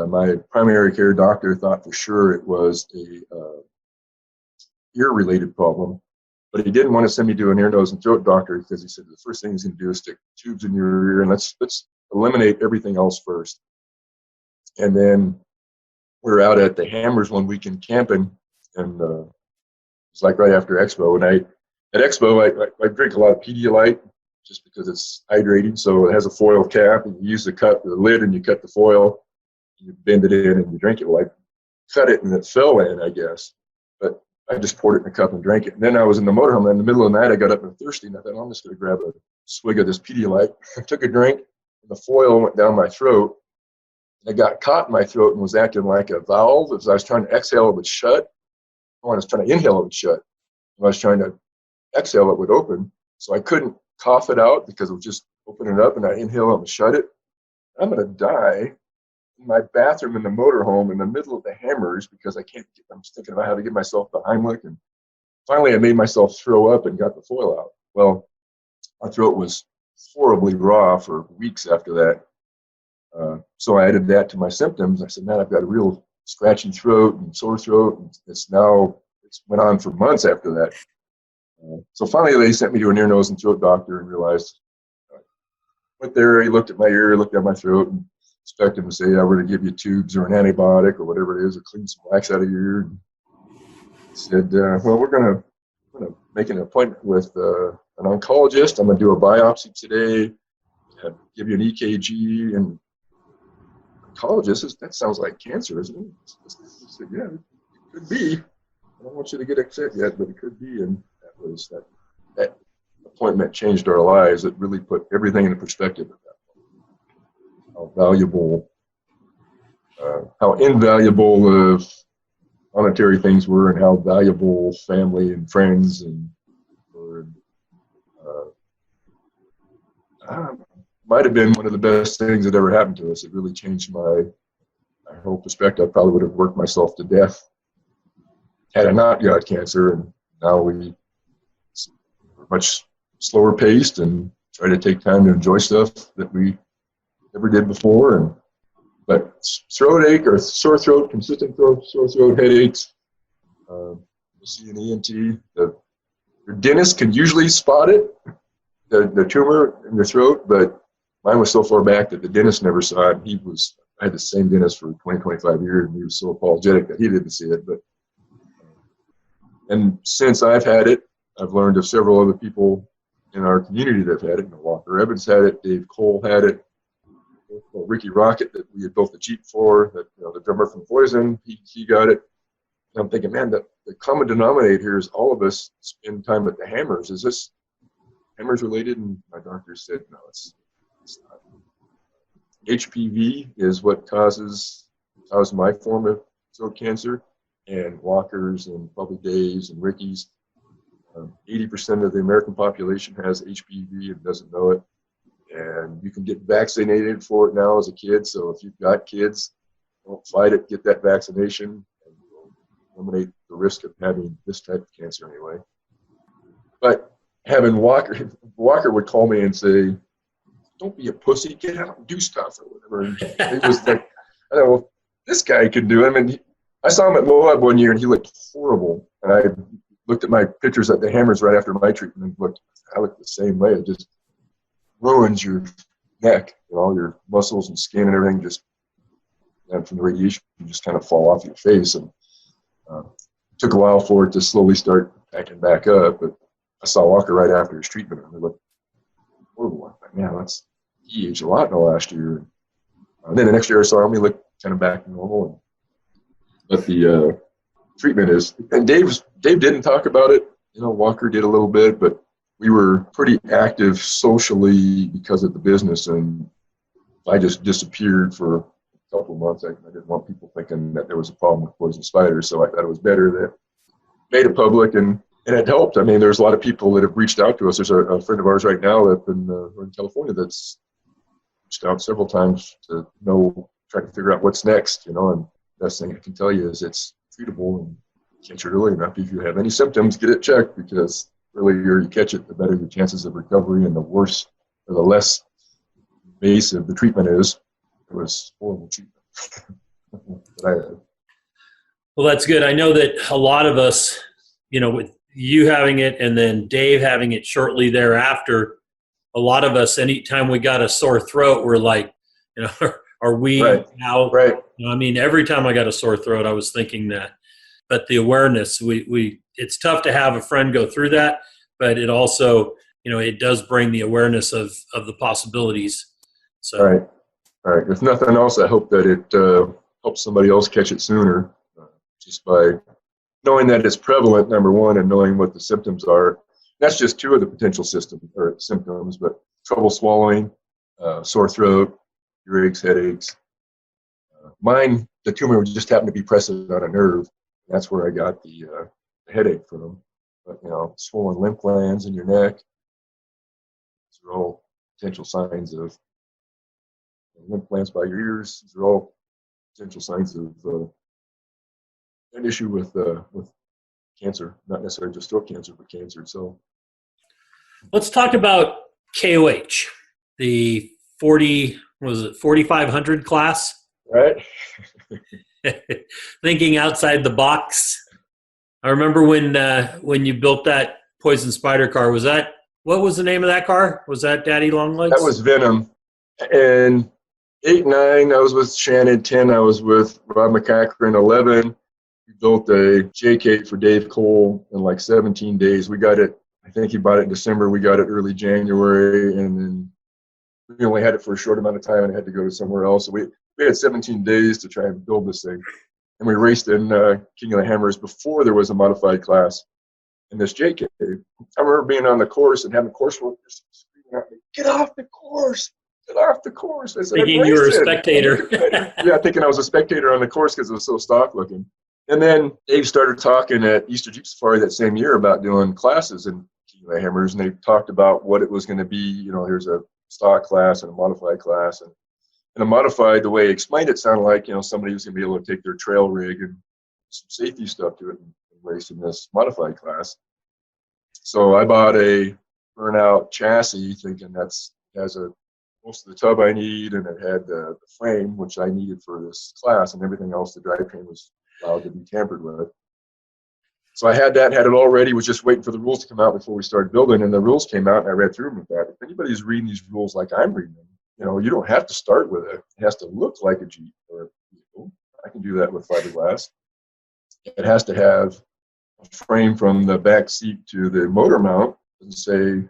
My primary care doctor thought for sure it was a ear-related problem, but he didn't want to send me to an ear, nose, and throat doctor because he said the first thing he's going to do is stick tubes in your ear, and let's eliminate everything else first. And then we were out at the Hammers one weekend camping, and it was like right after Expo. And at Expo, I drink a lot of Pedialyte just because it's hydrating. So it has a foil cap, and you use the lid, and you cut the foil, and you bend it in, and you drink it. Well, I cut it, and it fell in, I guess. But I just poured it in a cup and drank it. And then I was in the motorhome, and in the middle of the night, I got up and thirsty, and I thought, I'm just going to grab a swig of this Pedialyte. I took a drink, and the foil went down my throat. It got caught in my throat and was acting like a valve. As I was trying to exhale, it would shut. When I was trying to inhale, it would shut. When I was trying to exhale, it would open. So I couldn't cough it out because it would just open it up, and I inhale it and shut it. I'm going to die in my bathroom in the motorhome in the middle of the Hammers because I'm thinking about how to get myself the Heimlich. And finally, I made myself throw up and got the foil out. Well, my throat was horribly raw for weeks after that. So I added that to my symptoms. I said, man, I've got a real scratchy throat and sore throat. And it's went on for months after that. So finally, they sent me to an ear, nose, and throat doctor and realized, went there, he looked at my ear, looked at my throat, and expected him to say, I were to give you tubes or an antibiotic or whatever it is, or clean some wax out of your ear. And he said, well, we're going to make an appointment with an oncologist. I'm going to do a biopsy today, give you an EKG, and oncologist, that sounds like cancer, isn't it? I said, yeah, it could be. I don't want you to get upset yet, but it could be. And that appointment changed our lives. It really put everything into perspective at that point. How valuable, how invaluable of monetary things were, and how valuable family and friends and might have been one of the best things that ever happened to us. It really changed my whole perspective. I probably would have worked myself to death had I not got cancer. And now we're much slower paced and try to take time to enjoy stuff that we never did before. But throat ache or sore throat, consistent sore throat headaches, you see an ENT. Your dentist can usually spot it, the tumor in your throat, but mine was so far back that the dentist never saw it. I had the same dentist for 20, 25 years, and he was so apologetic that he didn't see it. And since I've had it, I've learned of several other people in our community that have had it. Walker Evans had it, Dave Cole had it, Ricky Rocket that we had built the Jeep for, that the drummer from Poison, he got it. And I'm thinking, man, the common denominator here is all of us spend time at the Hammers. Is this Hammers related? And my doctor said, no, it's not. HPV is what caused my form of throat cancer, and Walker's and probably Dave's and Ricky's. 80% of the American population has HPV and doesn't know it. And you can get vaccinated for it now as a kid. So if you've got kids, don't fight it, get that vaccination, and you'll eliminate the risk of having this type of cancer anyway. But having Walker would call me and say, don't be a pussy, get out and do stuff or whatever. And it was like, I know, well, this guy can do it. I mean, I saw him at Moab one year and he looked horrible. And I looked at my pictures at the Hammers right after my treatment and I looked the same way. It just ruins your neck, your muscles and skin and everything and from the radiation, you just kind of fall off your face. And it took a while for it to slowly start backing back up. But I saw Walker right after his treatment and it looked horrible. I'm like, man, he aged a lot in the last year. And then the next year I saw him, he looked kind of back to normal. But the treatment is, and Dave didn't talk about it. Walker did a little bit, but we were pretty active socially because of the business, and I just disappeared for a couple of months. I didn't want people thinking that there was a problem with Poison Spyder, so I thought it was better that made it public, and it helped. I mean, there's a lot of people that have reached out to us. There's a friend of ours right now up in California that's reached out several times to try to figure out what's next, and the best thing I can tell you is it's treatable and catch it early enough. If you have any symptoms, get it checked, because the earlier you catch it, the better your chances of recovery, and the worse or the less invasive the treatment is. It was horrible treatment that I had. Well, that's good. I know that a lot of us, with you having it and then Dave having it shortly thereafter, a lot of us, anytime we got a sore throat, we're like, are we now? Right. I mean, every time I got a sore throat, I was thinking that. But the awareness, it's tough to have a friend go through that, but it also, it does bring the awareness of the possibilities. So. Right. If nothing else, I hope that it helps somebody else catch it sooner, just by knowing that it's prevalent, number one, and knowing what the symptoms are. That's just two of the potential symptoms, but trouble swallowing, sore throat, earaches, headaches. Mine, the tumor just happened to be present on a nerve. That's where I got the headache from. But, swollen lymph glands in your neck, these are all potential signs of lymph glands by your ears. These are all potential signs of an issue with cancer, not necessarily just throat cancer, but cancer itself. Let's talk about KOH, the 4,500 class? Right. Thinking outside the box. I remember when you built that Poison Spyder car. What was the name of that car? Was that Daddy Longlegs? That was Venom. And 8, 9, I was with Shannon. 10, I was with Rob McCachran. 11, we built a JK for Dave Cole in like 17 days. We got it, I think he bought it in December. We got it early January, and then we only had it for a short amount of time and had to go to somewhere else. So we had 17 days to try and build this thing. And we raced in King of the Hammers before there was a modified class in this JK. I remember being on the course and having course workers screaming at me, "Get off the course! Get off the course!" I said, thinking you were a spectator. Yeah, thinking I was a spectator on the course because it was so stock looking. And then Dave started talking at Easter Jeep Safari that same year about doing classes in King of the Hammers, and they talked about what it was going to be. Here's a stock class and a modified class. And a modified, the way he explained it, sounded like, somebody was going to be able to take their trail rig and some safety stuff to it and race in this modified class. So I bought a burnout chassis thinking has most of the tub I need, and it had the frame, which I needed for this class, and everything else, the drivetrain was allowed to be tampered with. So I had it all ready, was just waiting for the rules to come out before we started building, and the rules came out, and I read through them with that. If anybody's reading these rules like I'm reading them, you don't have to start with it. It has to look like a Jeep or a vehicle. I can do that with fiberglass. It has to have a frame from the back seat to the motor mount. It doesn't say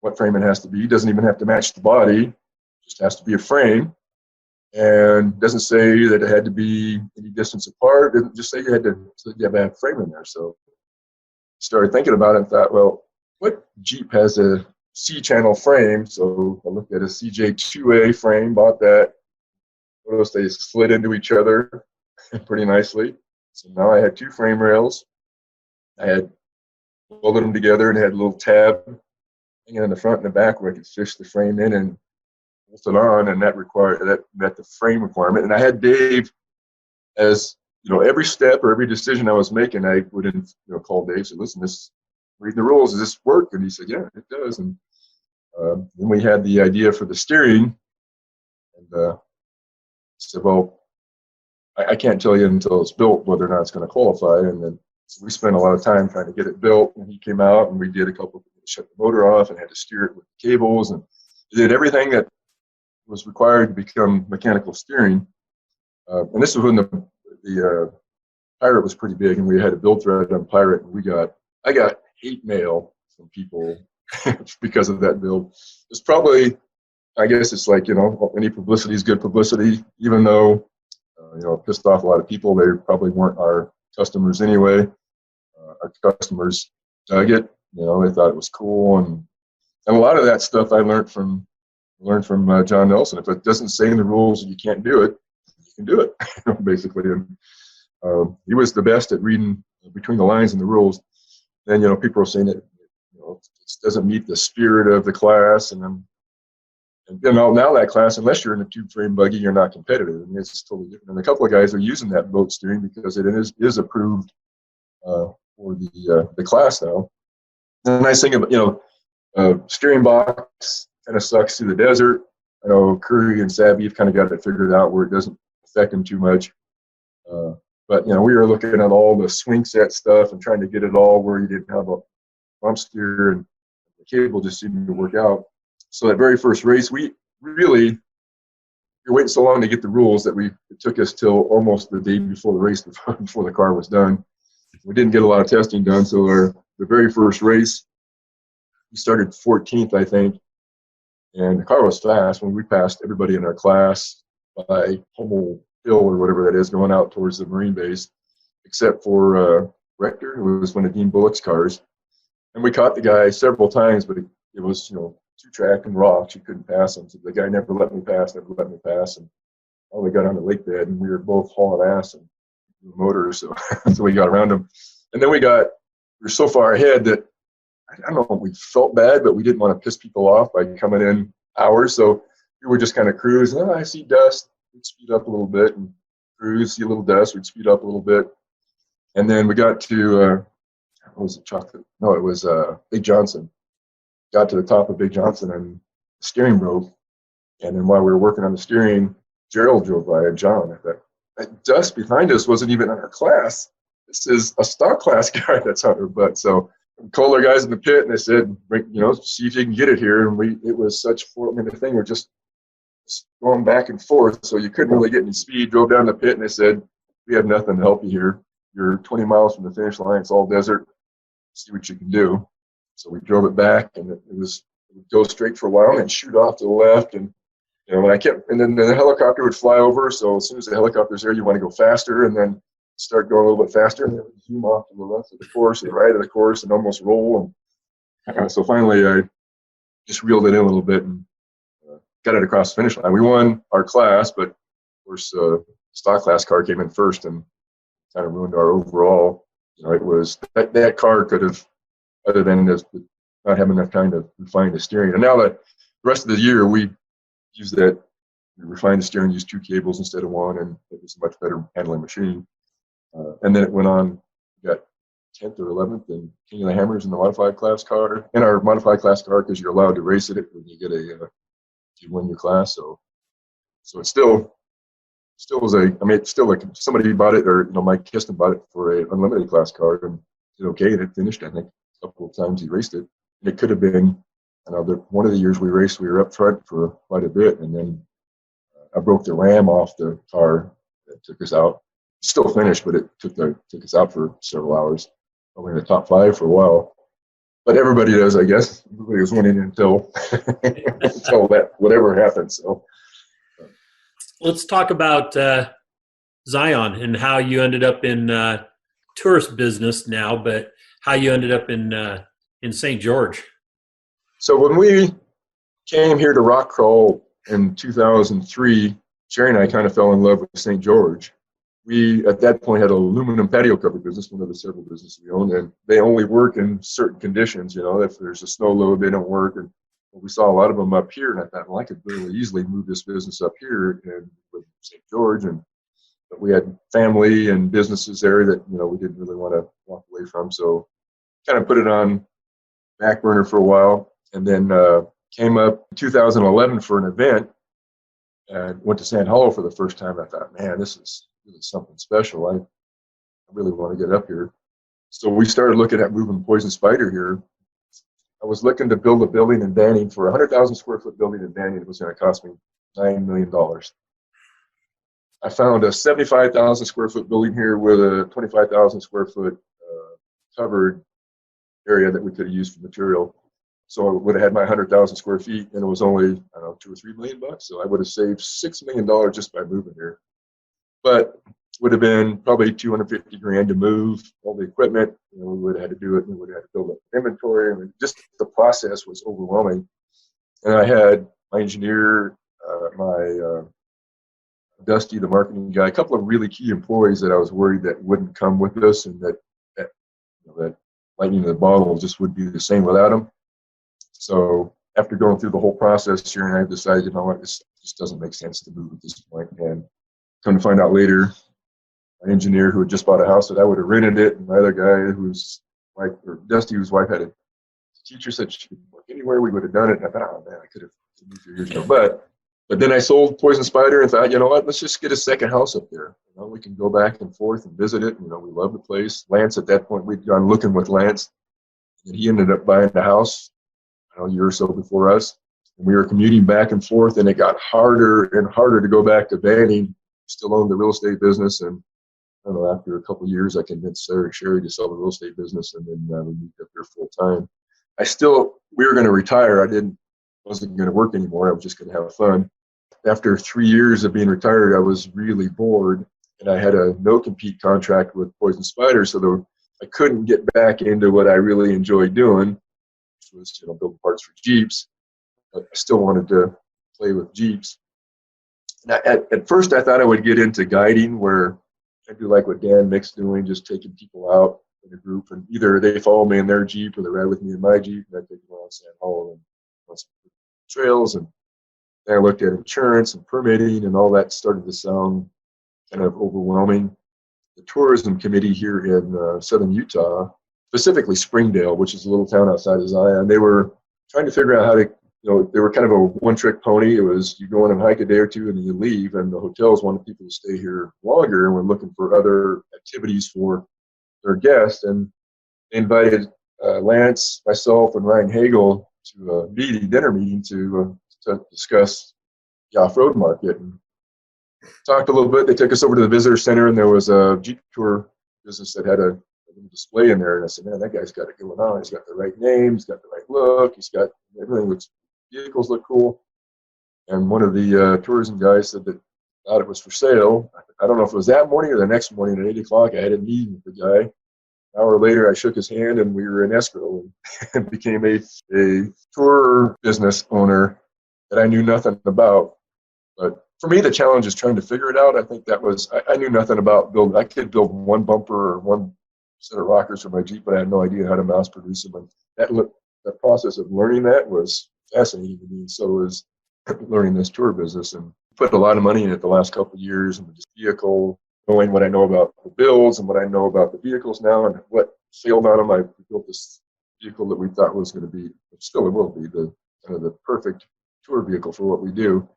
what frame it has to be. It doesn't even have to match the body. It just has to be a frame. and doesn't say that it had to be any distance apart. It didn't just say you had to have a frame in there. So started thinking about it and thought, well, what Jeep has a C-channel frame? So I looked at a CJ2A frame, bought that. Those they slid into each other pretty nicely. So now I had two frame rails. I had welded them together and had a little tab hanging in the front and the back where I could fish the frame in and bolt it on, and that met the frame requirement. And I had Dave, as you know, every step or every decision I was making, I would call Dave and say, listen, read the rules, does this work? And he said, yeah, it does. And then we had the idea for the steering, and said, well, I can't tell you until it's built whether or not it's going to qualify. And then so we spent a lot of time trying to get it built, and he came out and we did a couple, shut the motor off and had to steer it with the cables, and did everything that was required to become mechanical steering. And this was when the Pirate was pretty big, and we had a build thread on Pirate, and I got hate mail from people because of that build. It's probably, I guess it's like, any publicity is good publicity, even though, it pissed off a lot of people. They probably weren't our customers anyway. Our customers dug it. They thought it was cool. And a lot of that stuff I learned from John Nelson. If it doesn't say in the rules that you can't do it, you can do it, basically. And he was the best at reading between the lines in the rules. Then, people are saying that, it doesn't meet the spirit of the class. And now that class, unless you're in a tube frame buggy, you're not competitive. I mean, it's totally different. And a couple of guys are using that boat steering because it is approved for the class now. And the nice thing about, steering box kind of sucks through the desert. I know Curry and Savvy have kind of got it figured out where it doesn't affect them too much. But, we were looking at all the swing set stuff and trying to get it all where you didn't have a bump steer, and the cable just seemed to work out. So that very first race, we really, you're waiting so long to get the rules that it took us till almost the day before the race, before the car was done. We didn't get a lot of testing done. So the very first race, we started 14th, I think, and the car was fast. When we passed everybody in our class by Hummel Hill or whatever that is, going out towards the Marine base, except for Rector, who was one of Dean Bullock's cars. And we caught the guy several times, but it was, two-track and rocks. You couldn't pass him. So the guy never let me pass. And we got on the lake bed, and we were both hauling ass and motors. So, so we got around him. And then we were so far ahead that, I don't know, we felt bad, but we didn't want to piss people off by coming in hours. So we were just kind of cruising. I see dust. We'd speed up a little bit and cruise, see a little dust. We'd speed up a little bit. And then we got to, what was it, Chocolate? No, it was Big Johnson. Got to the top of Big Johnson, and the steering broke. And then while we were working on the steering, Gerald drove by, and John. I thought, that dust behind us wasn't even in our class. This is a stock class guy that's on our butt. So we called our guys in the pit, and they said, see if you can get it here. And it was such, the thing was just going back and forth, so you couldn't really get any speed. Drove down the pit, and they said, we have nothing to help you here. You're 20 miles from the finish line. It's all desert. See what you can do. So we drove it back, and it would go straight for a while and shoot off to the left. And, and then the helicopter would fly over. So as soon as the helicopter's there, you want to go faster, and then start going a little bit faster, and then zoom off to the left of the course or the right of the course and almost roll. And so finally, I just reeled it in a little bit and got it across the finish line. We won our class, but of course, stock class car came in first and kind of ruined our overall. It was that car could have, other than just not having enough time to refine the steering. And now that the rest of the year, we use that, we refine the steering, use two cables instead of one, and it was a much better handling machine. And then it went on, we got 10th or 11th in King of the Hammers in the modified class car, in our modified class car, because you're allowed to race it when you get you win your class. So it's still was it's still like somebody bought it, or Mike Kiston bought it for a unlimited class card, and did okay, and it finished, I think, a couple of times he raced it. And it could have been, one of the years we raced, we were up front for quite a bit, and then I broke the ram off the car that took us out. Still finished, but it took us out for several hours. Probably in the top 5 for a while. But everybody does, I guess. Everybody was winning until that whatever happened. So Let's talk about Zion and how you ended up in tourist business now, but how you ended up in St. George. So when we came here to rock crawl in 2003, Sherry and I kind of fell in love with St. George. We, at that point, had an aluminum patio cover business, one of the several businesses we owned, and they only work in certain conditions. If there's a snow load, they don't work. And we saw a lot of them up here, and I thought, well, I could really easily move this business up here and with St. George. But we had family and businesses there that, we didn't really want to walk away from. So kind of put it on back burner for a while, and then came up in 2011 for an event and went to Sand Hollow for the first time. I thought, man, this is really something special. I really want to get up here. So we started looking at moving Poison Spyder here. I was looking to build a building in Banning for a 100,000 square foot building in Banning. It was going to cost me $9 million. I found a 75,000 square foot building here with a 25,000 square foot covered area that we could have used for material. So I would have had my 100,000 square feet, and it was only, I don't know, $2 or $3 million. So I would have saved $6 million just by moving here. But would have been probably $250,000 to move all the equipment. We would have had to do it. We would have had to build up inventory. I mean, just the process was overwhelming. And I had my engineer, my Dusty, the marketing guy, a couple of really key employees that I was worried that wouldn't come with us, and that lightning in the bottle just would be the same without them. So after going through the whole process here, and I decided, this just doesn't make sense to move at this point. And come to find out later, my engineer who had just bought a house that I would have rented it, and my other guy whose wife, or Dusty, whose wife had a teacher, said she could work anywhere, we would have done it. And I thought, oh man, I could have moved 3 years ago. But then I sold Poison Spyder and thought, let's just get a second house up there. We can go back and forth and visit it. We love the place. Lance, at that point, we'd gone looking with Lance, and he ended up buying the house a year or so before us. And we were commuting back and forth, and it got harder and harder to go back to Banning. Still owned the real estate business, and I don't know, after a couple of years, I convinced Sherry to sell the real estate business, and then we moved up there full time. We were going to retire. Wasn't going to work anymore. I was just going to have fun. After 3 years of being retired, I was really bored, and I had a no-compete contract with Poison Spyder, so I couldn't get back into what I really enjoyed doing, which was building parts for Jeeps. But I still wanted to play with Jeeps. And at first, I thought I would get into guiding, where I do like what Dan Mick's doing, just taking people out in a group, and either they follow me in their Jeep or they ride with me in my Jeep, and I take them around Sand Hollow and on some trails. And then I looked at insurance and permitting, and all that started to sound kind of overwhelming. The tourism committee here in southern Utah, specifically Springdale, which is a little town outside of Zion, they were trying to figure out how to, they were kind of a one-trick pony. It was you go in and hike a day or two and then you leave, and the hotels wanted people to stay here longer and were looking for other activities for their guests. And they invited Lance, myself, and Ryan Hagel to a dinner meeting to discuss the off-road market, and talked a little bit. They took us over to the visitor center, and there was a Jeep tour business that had a little display in there. And I said, man, that guy's got it going on. He's got the right name. He's got the right look. He's got everything. Vehicles look cool. And one of the tourism guys said that thought it was for sale. I don't know if it was that morning or the next morning at 8 o'clock. I had a meeting with the guy. An hour later, I shook his hand, and we were in escrow, and became a tour business owner that I knew nothing about. But for me, the challenge is trying to figure it out. I think that was, I knew nothing about building. I could build one bumper or one set of rockers for my Jeep, but I had no idea how to mass produce them. And that process of learning that was fascinating to me. And so was learning this tour business, and put a lot of money in it the last couple of years, and this vehicle, knowing what I know about the builds and what I know about the vehicles now, and what failed on them. I built this vehicle that we thought was going to be, still it will be, the kind of the perfect tour vehicle for what we do.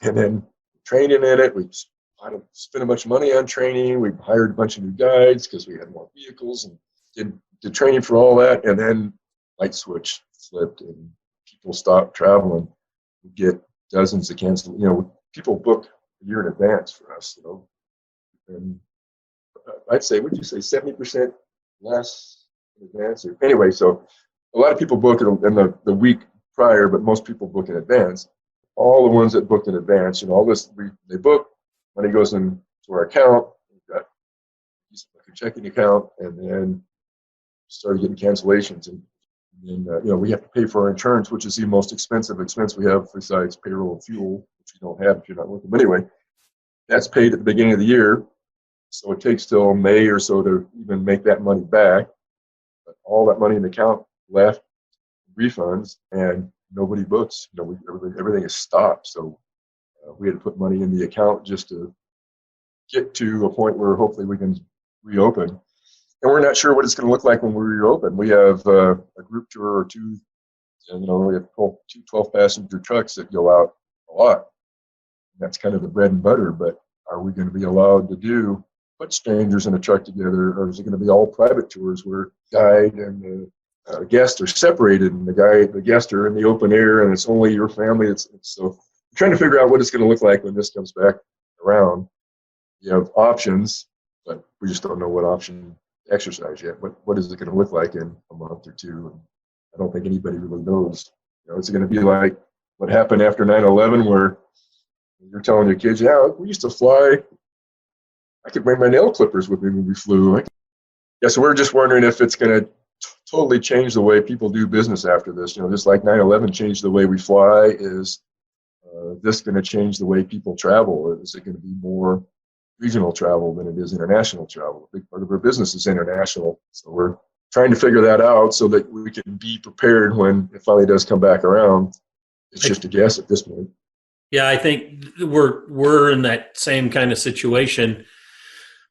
And then training in it, we spent a bunch of money on training. We hired a bunch of new guides because we had more vehicles, and did training for all that. And then light switch flipped, and people stopped traveling. We get dozens of cancel. People book a year in advance for us. And I'd say, would you say 70% less in advance? Anyway, so a lot of people book in the week prior, but most people book in advance. all the ones that booked in advance, all this, they book, money goes into our account, we've got a checking account, and then started getting cancellations. And then, we have to pay for our insurance, which is the most expensive expense we have besides payroll and fuel, which you don't have if you're not working. But anyway, that's paid at the beginning of the year. So it takes till May or so to even make that money back. But all that money in the account left, refunds, and nobody books. Everything is stopped. So we had to put money in the account just to get to a point where hopefully we can reopen. And we're not sure what it's going to look like when we reopen. We have a group tour or two, we have 12-passenger trucks that go out a lot. That's kind of the bread and butter, but are we going to be allowed to put strangers in a truck together, or is it going to be all private tours where guide and the guest are separated, and the guest are in the open air, and it's only your family? So we're trying to figure out what it's going to look like when this comes back around. You have options, but we just don't know what option to exercise yet. What is it going to look like in a month or two? And I don't think anybody really knows. Is it going to be like what happened after 9/11, where you're telling your kids, yeah, we used to fly. I could bring my nail clippers with me when we flew. So we're just wondering if it's going to totally change the way people do business after this. Just like 9/11 changed the way we fly, is this going to change the way people travel? Is it going to be more regional travel than it is international travel? A big part of our business is international. So we're trying to figure that out so that we can be prepared when it finally does come back around. It's just a guess at this point. Yeah, I think we're in that same kind of situation,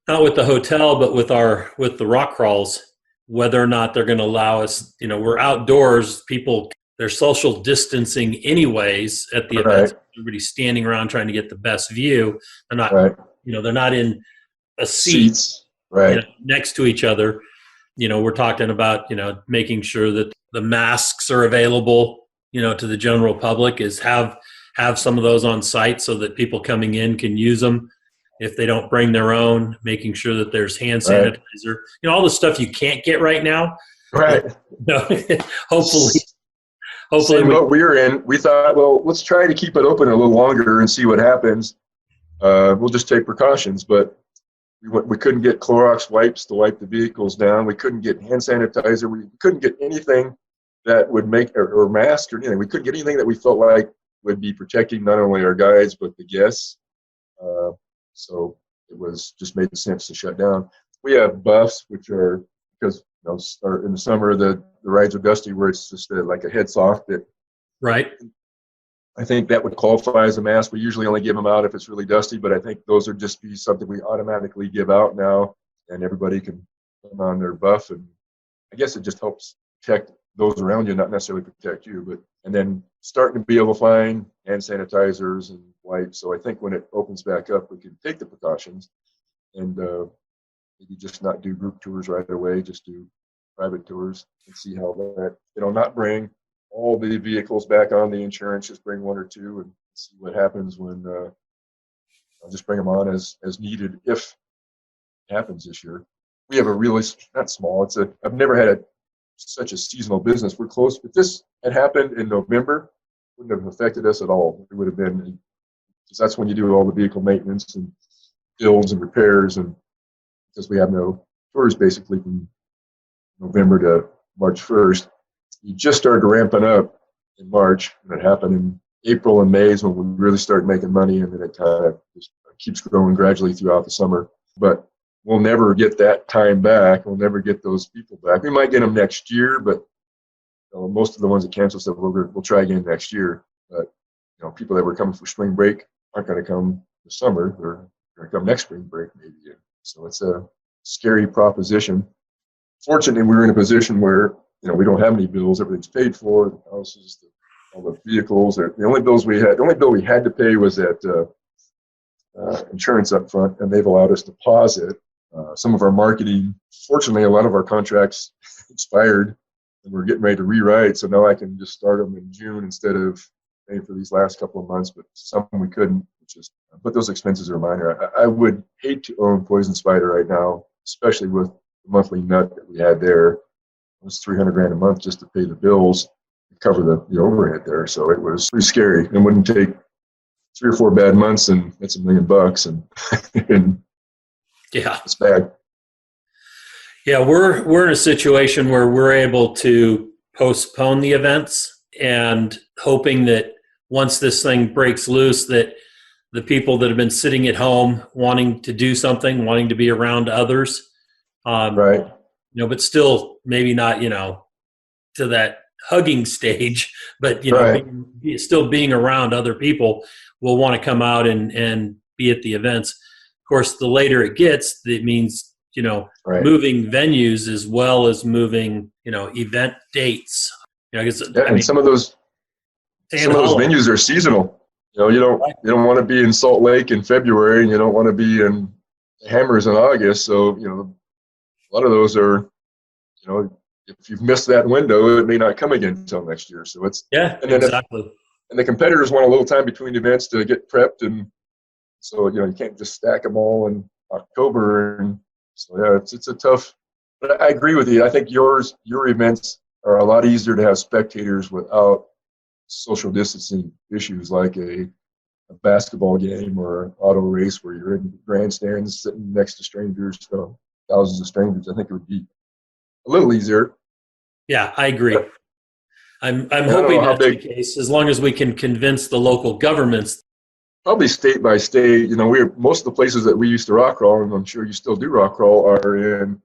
not with the hotel, but with the rock crawls, whether or not they're going to allow us. We're outdoors, people, they're social distancing anyways at the event. Everybody's standing around trying to get the best view. They're not, they're not in a seats next to each other. We're talking about, making sure that the masks are available, to the general public, is have some of those on site so that people coming in can use them. If they don't bring their own, making sure that there's hand sanitizer, all the stuff you can't get right now. Right. Hopefully Same boat we're in. We thought, well, let's try to keep it open a little longer and see what happens. We'll just take precautions, but we couldn't get Clorox wipes to wipe the vehicles down. We couldn't get hand sanitizer. We couldn't get anything that would make, or mask or anything. We couldn't get anything that we felt like would be protecting not only our guides, but the guests. So it just made sense to shut down. We have buffs, which are, because in the summer, the rides are dusty, where it's just like a head soft. Right. I think that would qualify as a mask. We usually only give them out if it's really dusty, but I think those would just be something we automatically give out now, and everybody can put on their buff. And I guess it just helps protect those around you, not necessarily protect you. And then starting to be able to find hand sanitizers and wipes. So I think when it opens back up, we can take the precautions and maybe just not do group tours right away, just do private tours and see how that, not bring all the vehicles back on the insurance, just bring one or two and see what happens when I'll just bring them on as needed if it happens this year. We have a really, not small, I've never had such a seasonal business. We're close. If this had happened in November, it wouldn't have affected us at all. It would have been, because that's when you do all the vehicle maintenance and builds and repairs, and because we have no tours basically from November to March 1st. You just started ramping up in March, and it happened in April and May is when we really started making money, and then it kind of just keeps growing gradually throughout the summer. But we'll never get that time back. We'll never get those people back. We might get them next year, but most of the ones that cancel stuff, we'll try again next year. But people that were coming for spring break aren't going to come this summer. They're going to come next spring break maybe. So it's a scary proposition. Fortunately, we were in a position where we don't have any bills. Everything's paid for. The houses, all the vehicles. The only bill we had to pay was that insurance up front, and they've allowed us to pause it. Some of our marketing, fortunately, a lot of our contracts expired, and we're getting ready to rewrite. So now I can just start them in June instead of paying for these last couple of months. But some we couldn't. But those expenses are minor. I would hate to own Poison Spyder right now, especially with the monthly nut that we had there. It was $300,000 a month just to pay the bills. cover the overhead there. So it was pretty scary. It wouldn't take 3 or 4 bad months and it's $1 million and Yeah. it's bad. Yeah, we're in a situation where we're able to postpone the events and hoping that once this thing breaks loose, that the people that have been sitting at home wanting to do something, wanting to be around others, Right. but still maybe not, to that hugging stage, but Right. still being around other people will want to come out and be at the events. Of course, the later it gets, it means Right. moving venues as well as moving event dates. And some of those venues are seasonal. You don't want to be in Salt Lake in February, and you don't want to be in Hammers in August. So a lot of those are, if you've missed that window, it may not come again until next year. So it's exactly. And the competitors want a little time between events to get prepped, and so you can't just stack them all in October. And so yeah, it's a tough. But I agree with you. I think your events are a lot easier to have spectators without social distancing issues like a basketball game or an auto race where you're in grandstands sitting next to strangers, thousands of strangers. I think it would be a little easier. Yeah, I agree. I'm hoping that's the case, as long as we can convince the local governments. Probably state by state, most of the places that we used to rock crawl, and I'm sure you still do rock crawl, are in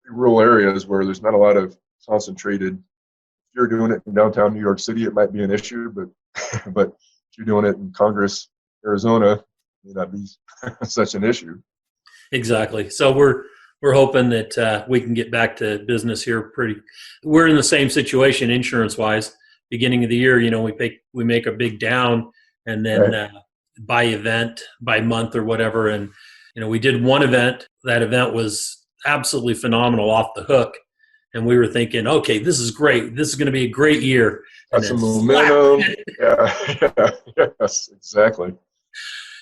rural areas where there's not a lot of concentrated. If you're doing it in downtown New York City, it might be an issue, but if you're doing it in Congress, Arizona, it may not be such an issue. Exactly. So we're hoping that we can get back to business here. We're in the same situation insurance-wise. Beginning of the year, we make a big down, and then by event, by month or whatever. And we did one event. That event was absolutely phenomenal, off the hook. And we were thinking, okay, this is great. This is going to be a great year. Got some momentum. Yes, exactly.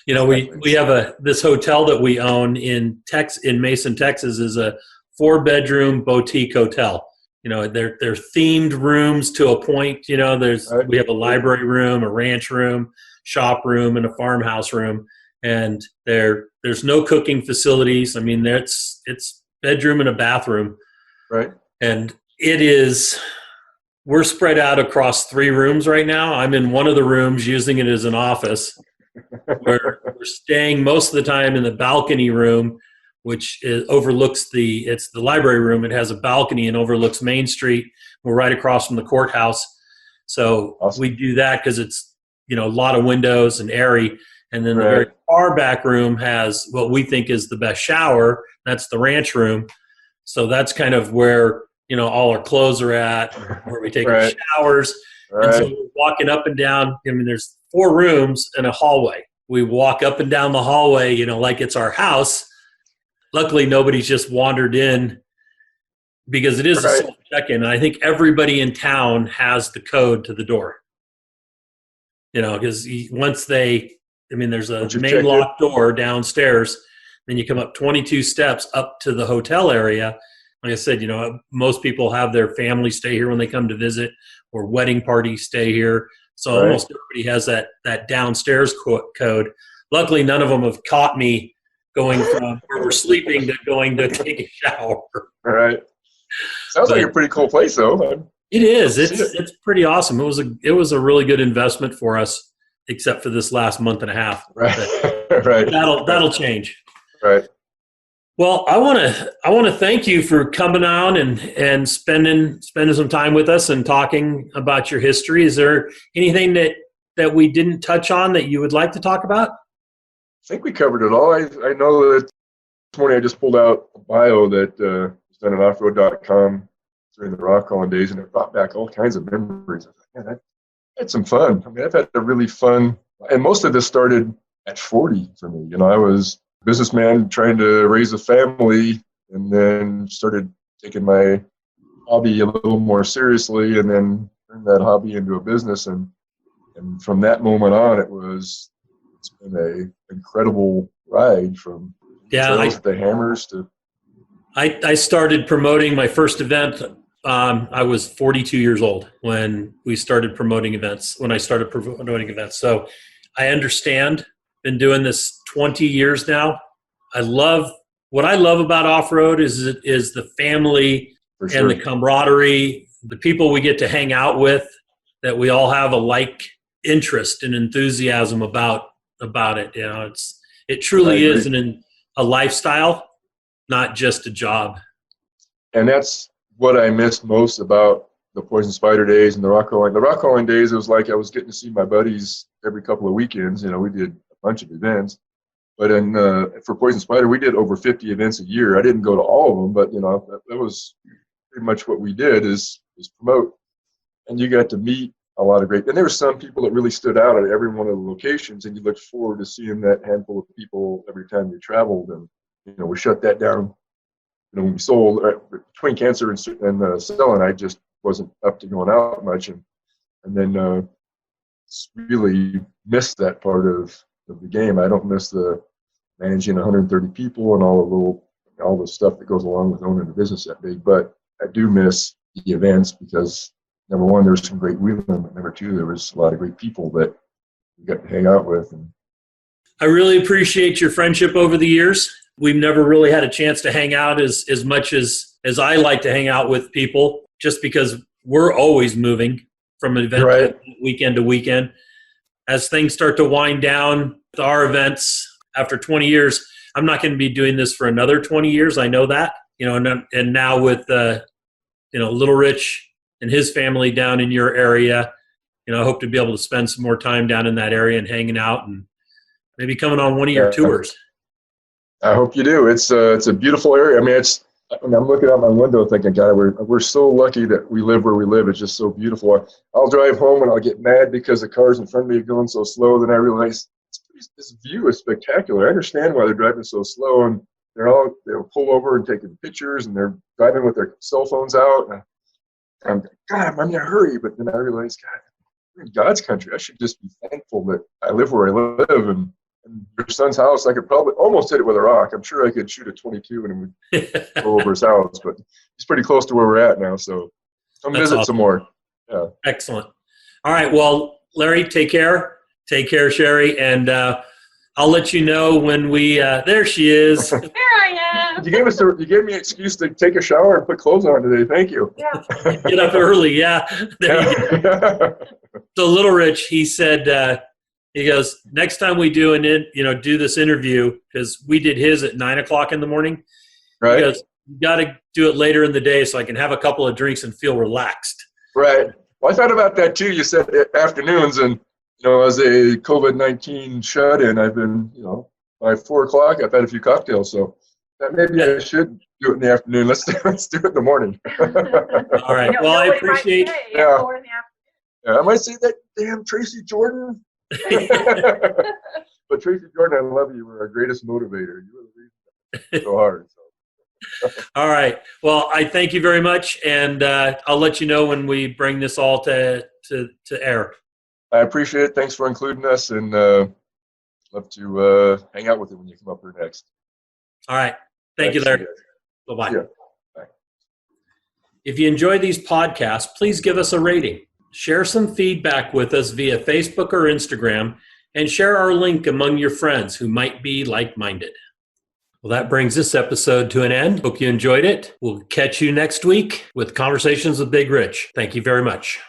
We have this hotel that we own in Mason, Texas, is a 4-bedroom boutique hotel. They're themed rooms to a point. We have a library room, a ranch room, shop room, and a farmhouse room. And there's no cooking facilities. I mean, it's bedroom and a bathroom. Right. And we're spread out across 3 rooms right now. I'm in one of the rooms using it as an office. We're staying most of the time in the balcony room, which overlooks it's the library room. It has a balcony and overlooks Main Street. We're right across from the courthouse. So awesome. We do that because it's, a lot of windows and airy. And then the very far back room has what we think is the best shower. That's the ranch room. So that's kind of where, all our clothes are at, where we take our showers. Right. And so we're walking up and down. I mean, there's 4 rooms and a hallway. We walk up and down the hallway, like it's our house. Luckily, nobody's just wandered in because it is a self-check-in. And I think everybody in town has the code to the door. Because once there's a main locked door downstairs. Then you come up 22 steps up to the hotel area. Like I said, most people have their family stay here when they come to visit, or wedding parties stay here. So almost everybody has that downstairs code. Luckily, none of them have caught me going from where we're sleeping to going to take a shower. All right. Sounds like a pretty cool place, though. It is. It's pretty awesome. It was a really good investment for us, except for this last month and a half. Right. Right. That'll change. Right. Well, I want to thank you for coming on and spending some time with us and talking about your history. Is there anything that we didn't touch on that you would like to talk about? I think we covered it all. I know that this morning I just pulled out a bio that was done at offroad.com during the rock crawling days, and it brought back all kinds of memories. I thought, man, I had some fun. I mean, I've had a really fun, and most of this started at 40 for me. I was businessman trying to raise a family, and then started taking my hobby a little more seriously, and then turned that hobby into a business. And from that moment on, it's been an incredible ride from trails to Hammers to. I started promoting my first event I was 42 years old when we started promoting events, when I started promoting events. So I understand, been doing this 20 years now. What I love about off-road is the family and the camaraderie, the people we get to hang out with, that we all have a like interest and enthusiasm about it. It truly is a lifestyle, not just a job. And that's what I missed most about the Poison Spyder days and the rock hauling. The rock hauling days, it was like I was getting to see my buddies every couple of weekends. We did a bunch of events. But for Poison Spyder, we did over 50 events a year. I didn't go to all of them, but that was pretty much what we did is promote. And you got to meet a lot of great. And there were some people that really stood out at every one of the locations, and you looked forward to seeing that handful of people every time you traveled. And we shut that down. When we sold between cancer and selling, I just wasn't up to going out much, and then really missed that part of the game. I don't miss the managing 130 people and all the stuff that goes along with owning a business that big, but I do miss the events because number one, there's some great wheeling, but number two, there was a lot of great people that we got to hang out with. And I really appreciate your friendship over the years. We've never really had a chance to hang out as much as I like to hang out with people, just because we're always moving from event to weekend to weekend. As things start to wind down with our events after 20 years, I'm not going to be doing this for another 20 years. I know that, and now with, Little Rich and his family down in your area, I hope to be able to spend some more time down in that area and hanging out and maybe coming on one of your tours. I hope you do. It's a beautiful area. I'm looking out my window thinking, God, we're so lucky that we live where we live. It's just so beautiful. I'll drive home and I'll get mad because the cars in front of me are going so slow. Then I realize this view is spectacular. I understand why they're driving so slow, and they'll pull over and taking pictures, and they're driving with their cell phones out. And I'm in a hurry, but then I realize, God, we're in God's country. I should just be thankful that I live where I live. And your son's house, I could probably almost hit it with a rock. I'm sure I could shoot a 22 and it would go over his house, but he's pretty close to where we're at now. So come visit some more. Yeah. Excellent. All right. Well, Larry, take care. Take care, Sherry. And I'll let you know when we, there she is. There I am. You gave me an excuse to take a shower and put clothes on today. Thank you. Yeah. Get up early. Yeah. There you go. So Little Rich, he said, he goes, next time we do this interview, because we did his at 9:00 in the morning. Right. He goes, you got to do it later in the day so I can have a couple of drinks and feel relaxed. Right. Well, I thought about that too. You said afternoons, and as a COVID-19 shut-in, I've been, by 4:00, I've had a few cocktails. So maybe I should do it in the afternoon. Let's do it in the morning. All right. Well, I appreciate. Yeah. I might say that damn Tracy Jordan. But Tracy Jordan, I love you. You were our greatest motivator. You were the reason so hard. So. All right. Well, I thank you very much, and I'll let you know when we bring this all to air. I appreciate it. Thanks for including us, and love to hang out with you when you come up here next. All right. Thank you, Larry. Bye-bye. Yeah. Bye. If you enjoy these podcasts, please give us a rating. Share some feedback with us via Facebook or Instagram, and share our link among your friends who might be like-minded. Well, that brings this episode to an end. Hope you enjoyed it. We'll catch you next week with Conversations with Big Rich. Thank you very much.